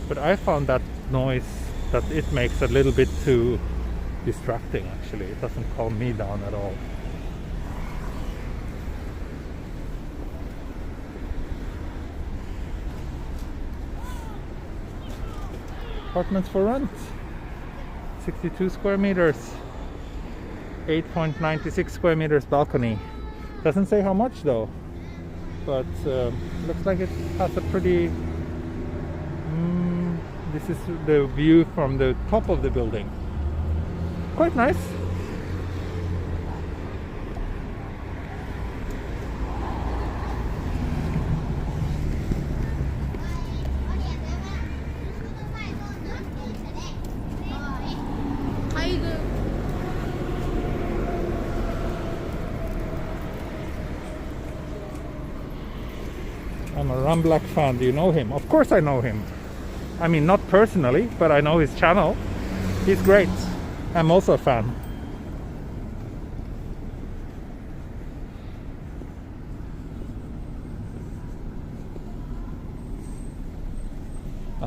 but I found that noise that it makes a little bit too distracting. Actually, it doesn't calm me down at all. Apartments for rent, 62 square meters, 8.96 square meters balcony. Doesn't say how much though, but looks like it has a pretty this is the view from the top of the building. Quite nice. I'm a Ramblak fan. Do you know him? Of course I know him. I mean, not personally, but I know his channel. He's great. I'm also a fan.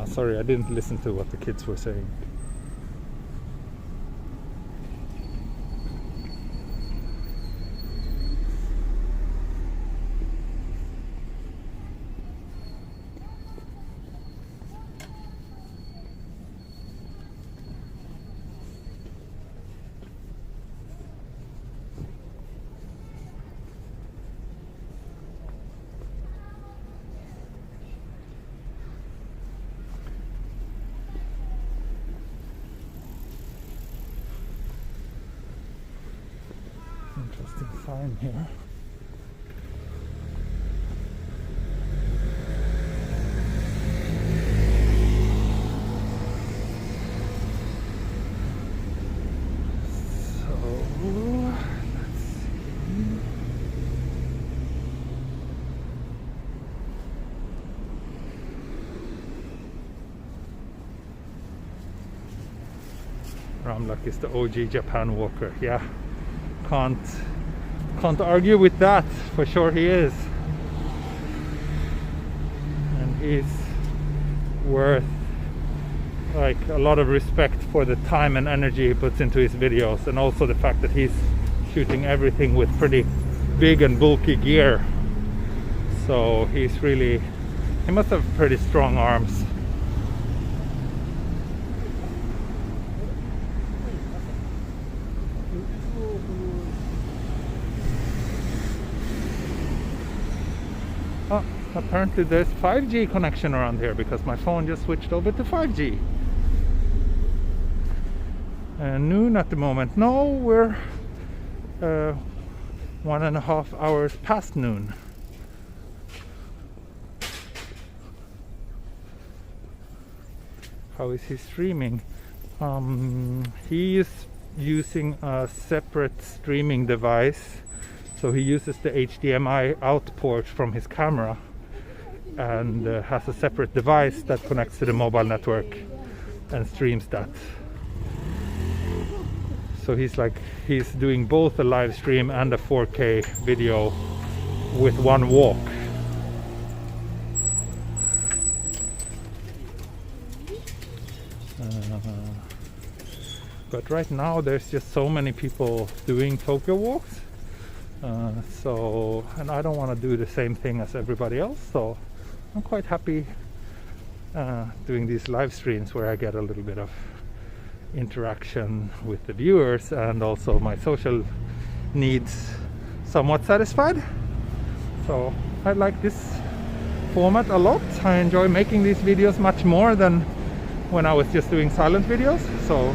Sorry, I didn't listen to what the kids were saying. Interesting sign here. So let's see. Ramblak is the OG Japan walker. Yeah. Can't argue with that. For sure he is, and he's worth like a lot of respect for the time and energy he puts into his videos, and also the fact that he's shooting everything with pretty big and bulky gear. So he must have pretty strong arms. Apparently there's 5G connection around here because my phone just switched over to 5G. Noon at the moment. No, we're 1.5 hours past noon. How is he streaming? He is using a separate streaming device, so he uses the HDMI out port from his camera and has a separate device that connects to the mobile network and streams that. So he's doing both a live stream and a 4K video with one walk. But right now there's just so many people doing Tokyo walks, and I don't want to do the same thing as everybody else, so I'm quite happy doing these live streams where I get a little bit of interaction with the viewers and also my social needs somewhat satisfied. So I like this format a lot. I enjoy making these videos much more than when I was just doing silent videos. So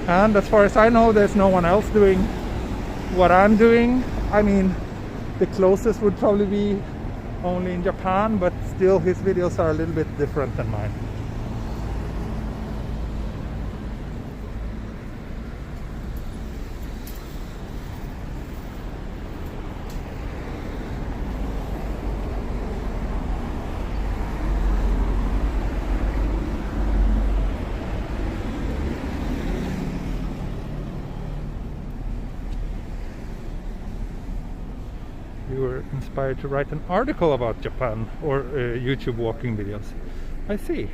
and as far as I know, there's no one else doing what I'm doing. I mean, the closest would probably be only in Japan, but still his videos are a little bit different than mine. You were inspired to write an article about Japan or YouTube walking videos. I see.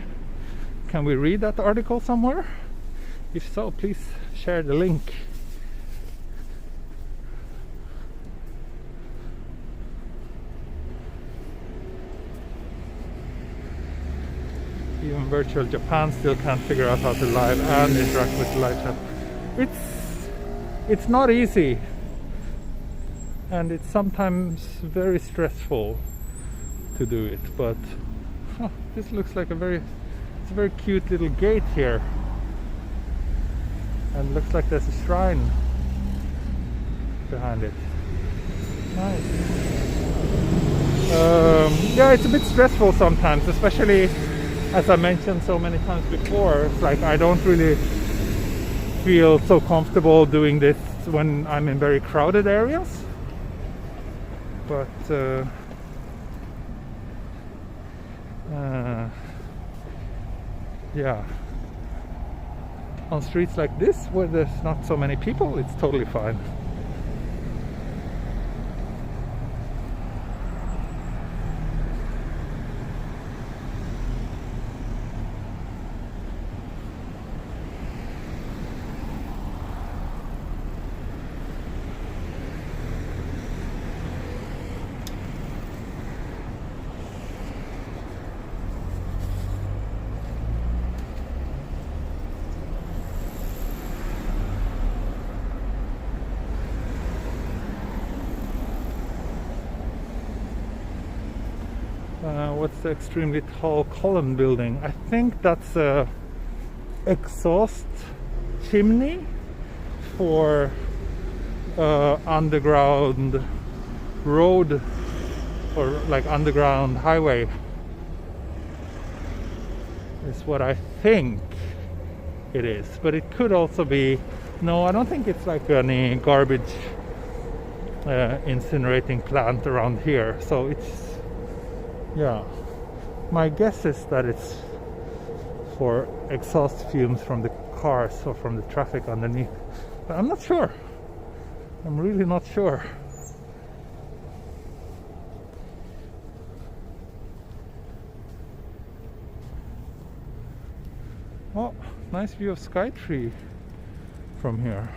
Can we read that article somewhere? If so, please share the link. Even virtual Japan still can't figure out how to live and interact with live chat. It's not easy. And it's sometimes very stressful to do it, but this looks like it's a very cute little gate here, and looks like there's a shrine behind it. Nice. Yeah, it's a bit stressful sometimes, especially as I mentioned so many times before. It's like I don't really feel so comfortable doing this when I'm in very crowded areas. But yeah, on streets like this where there's not so many people, it's totally fine. What's the extremely tall column building? I think that's a exhaust chimney for underground road or like underground highway is what I think it is, but it could also be, no, I don't think it's like any garbage incinerating plant around here, so it's, yeah, my guess is that it's for exhaust fumes from the cars or from the traffic underneath, but I'm not sure. I'm really not sure. Oh, nice view of Skytree from here.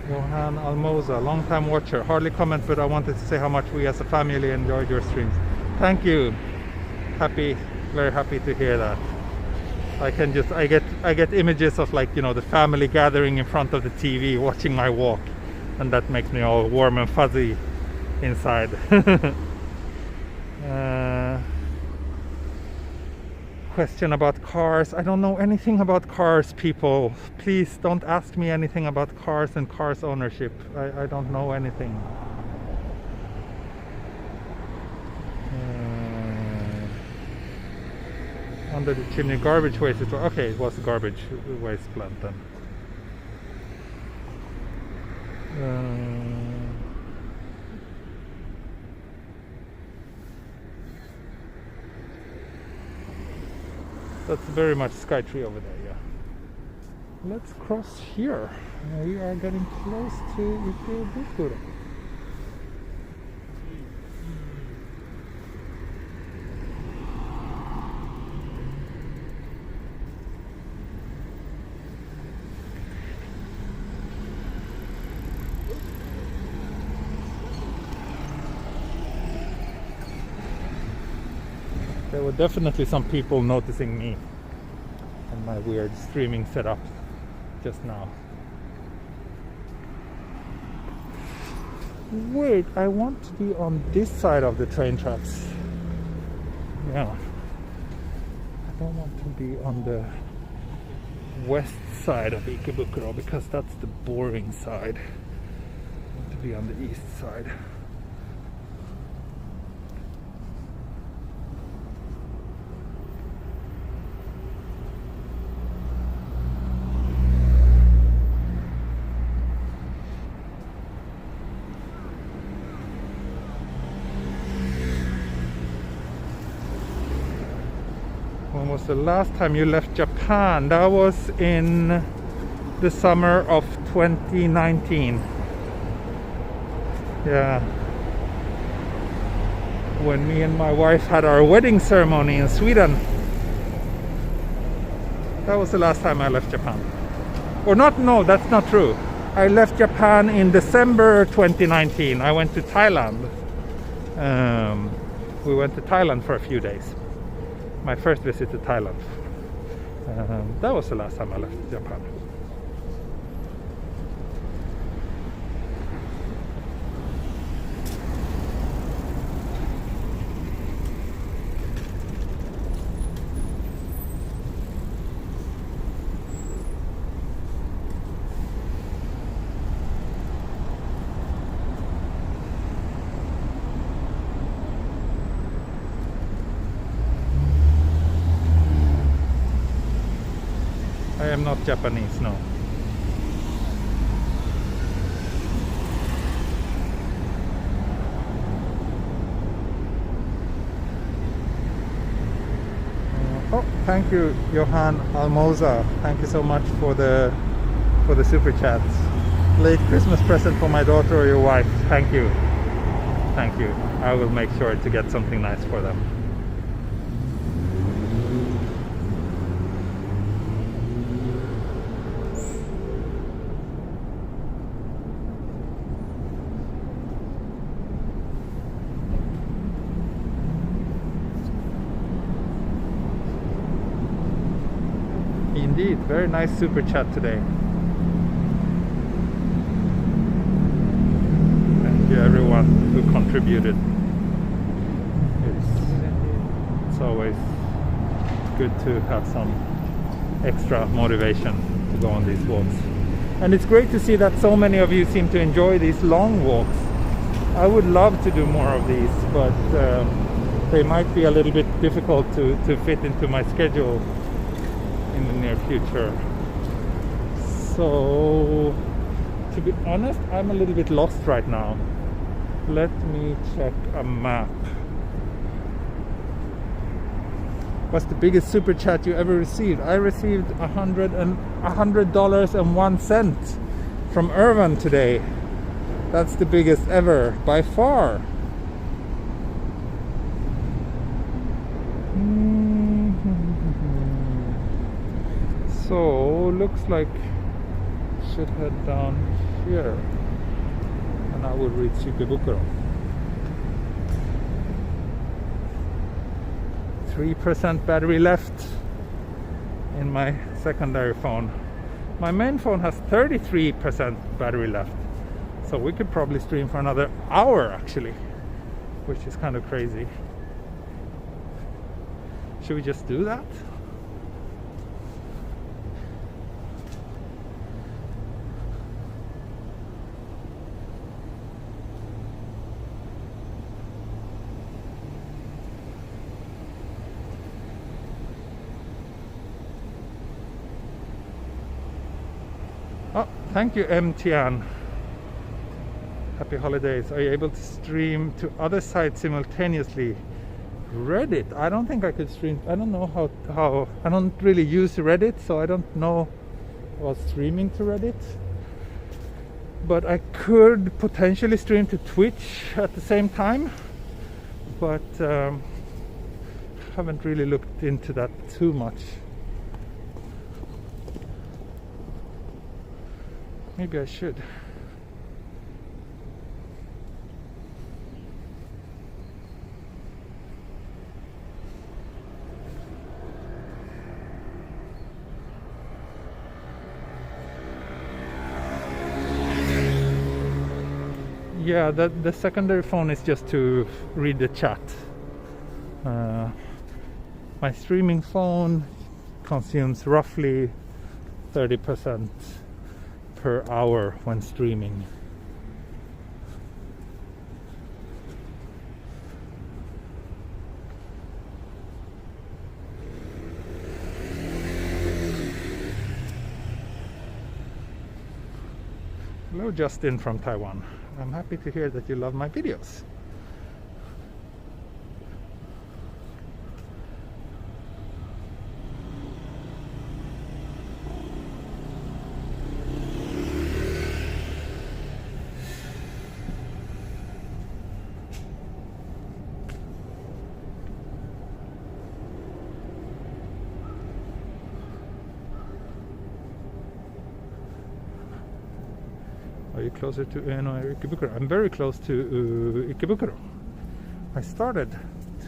Johan Almoza, long time watcher, hardly comment, but I wanted to say how much we as a family enjoyed your streams. Thank you. Happy, very happy to hear that. I get images of, like, you know, the family gathering in front of the TV watching my walk, and that makes me all warm and fuzzy inside. question about cars. I don't know anything about cars, people. Please don't ask me anything about cars and cars ownership. I don't know anything. Under the chimney, garbage waste. Okay, it was a garbage waste plant then. That's very much Skytree over there, yeah. Let's cross here. We are getting close to Ikebukuro. There were definitely some people noticing me and my weird streaming setup just now. Wait, I want to be on this side of the train tracks. Yeah. I don't want to be on the west side of Ikebukuro because that's the boring side. I want to be on the east side. When was the last time you left Japan? That was in the summer of 2019. Yeah. When me and my wife had our wedding ceremony in Sweden. That was the last time I left Japan. Or not, no, that's not true. I left Japan in December 2019. I went to Thailand. We went to Thailand for a few days. My first visit to Thailand. That was the last time I left Japan. I am not Japanese, no. Oh, thank you, Johan Almoza. Thank you so much for the super chats. Late Christmas present for my daughter or your wife. Thank you. Thank you. I will make sure to get something nice for them. Indeed, very nice super chat today. Thank you everyone who contributed. It's always good to have some extra motivation to go on these walks. And it's great to see that so many of you seem to enjoy these long walks. I would love to do more of these, but they might be a little bit difficult to fit into my schedule in the near future. So, to be honest, I'm a little bit lost right now. Let me check a map. What's the biggest super chat you ever received? I received $100.01 from Irvin today. That's the biggest ever, by far. So, looks like I should head down here and I will reach Ikebukuro. 3% battery left in my secondary phone. My main phone has 33% battery left. So we could probably stream for another hour actually, which is kind of crazy. Should we just do that? Oh, thank you, MTN. Happy holidays. Are you able to stream to other sites simultaneously? Reddit? I don't think I could stream. I don't know how I don't really use Reddit, so I don't know about streaming to Reddit. But I could potentially stream to Twitch at the same time. But haven't really looked into that too much. Maybe I should. Yeah, the secondary phone is just to read the chat. My streaming phone consumes roughly 30% per hour when streaming. Hello, Justin from Taiwan. I'm happy to hear that you love my videos. Are you closer to Ueno or Ikebukuro? I'm very close to Ikebukuro. I started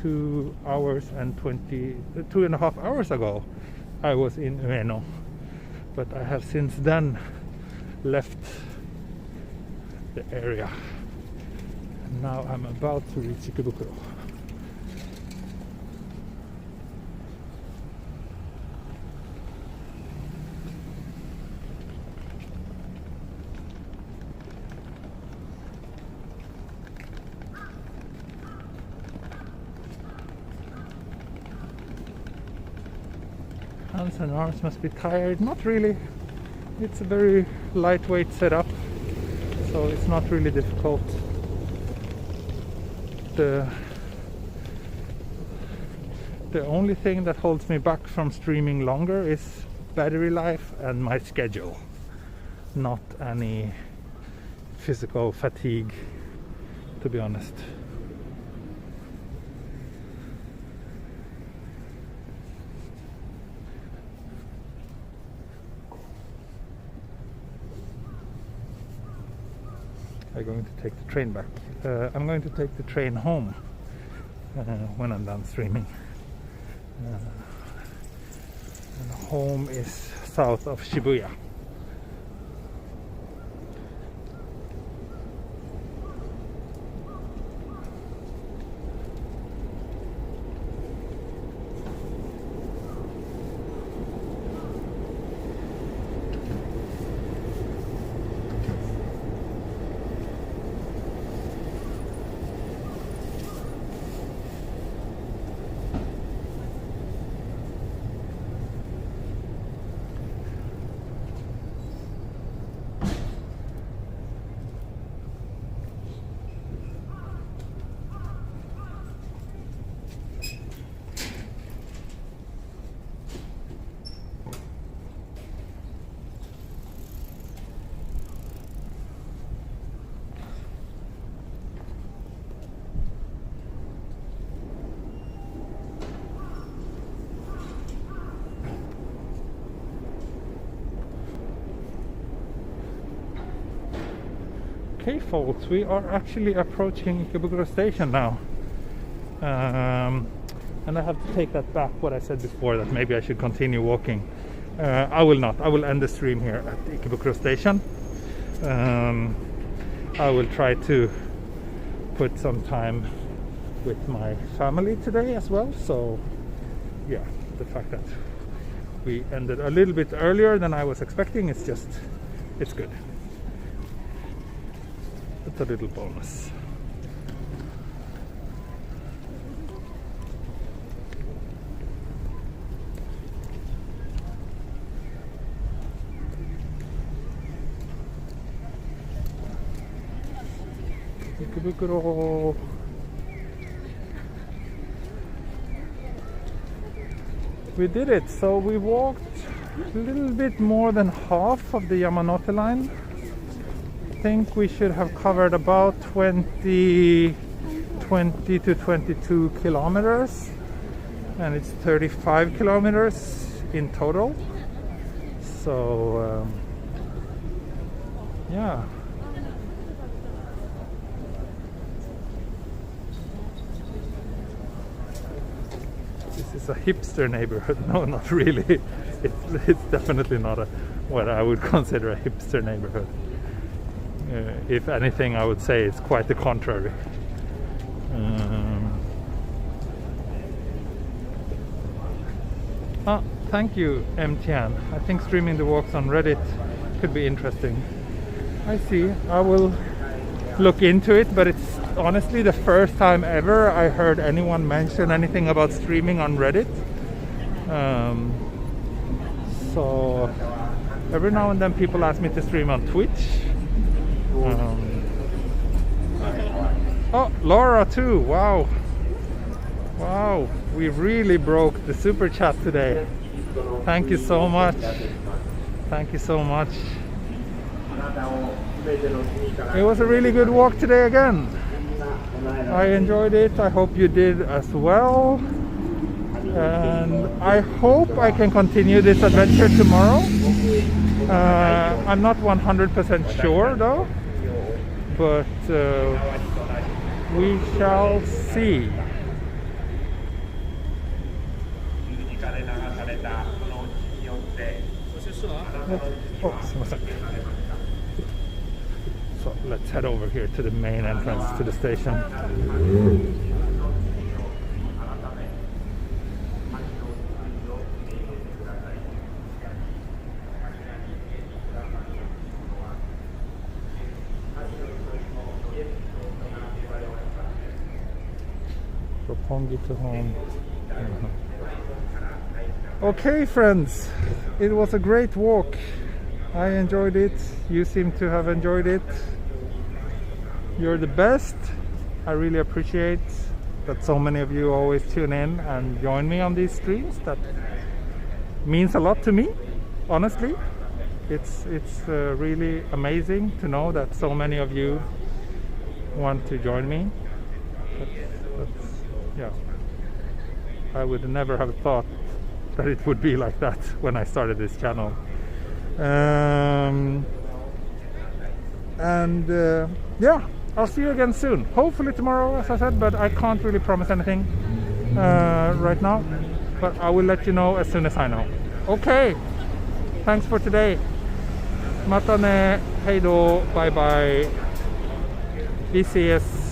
2 hours and 2.5 hours ago. I was in Ueno, but I have since then left the area. And now I'm about to reach Ikebukuro. Hands and arms must be tired. Not really. It's a very lightweight setup, so it's not really difficult. The only thing that holds me back from streaming longer is battery life and my schedule, not any physical fatigue, to be honest. I'm going to take the train back. I'm going to take the train home when I'm done streaming. And home is south of Shibuya. Okay, folks, we are actually approaching Ikebukuro station now, and I have to take that back, what I said before, that maybe I should continue walking. I will not. I will end the stream here at Ikebukuro station. I will try to put some time with my family today as well, so yeah, the fact that we ended a little bit earlier than I was expecting, it's good. It's a little bonus. Ikebukuro. We did it. So we walked a little bit more than half of the Yamanote line. I think we should have covered about 20 to 22 kilometers, and it's 35 kilometers in total. So yeah. It's a hipster neighborhood. No, not really. It's definitely not what I would consider a hipster neighborhood. If anything, I would say it's quite the contrary. Thank you, MTN. I think streaming the walks on Reddit could be interesting. I see. I will look into it, but it's honestly the first time ever I heard anyone mention anything about streaming on Reddit. So every now and then people ask me to stream on Twitch. Oh, Laura too. Wow, we really broke the super chat today. Thank you so much. It was a really good walk today again. I enjoyed it. I hope you did as well. And I hope I can continue this adventure tomorrow. I'm not 100% sure though, but we shall see. So let's head over here to the main entrance to the station. To home. Okay, friends, it was a great walk. I enjoyed it. You seem to have enjoyed it. You're the best. I really appreciate that so many of you always tune in and join me on these streams. That means a lot to me, honestly. It's really amazing to know that so many of you want to join me. Yeah, I would never have thought that it would be like that when I started this channel. Yeah, I'll see you again soon. Hopefully tomorrow, as I said, but I can't really promise anything right now. But I will let you know as soon as I know. Okay, thanks for today. Mata ne, heido, bye bye. We see us.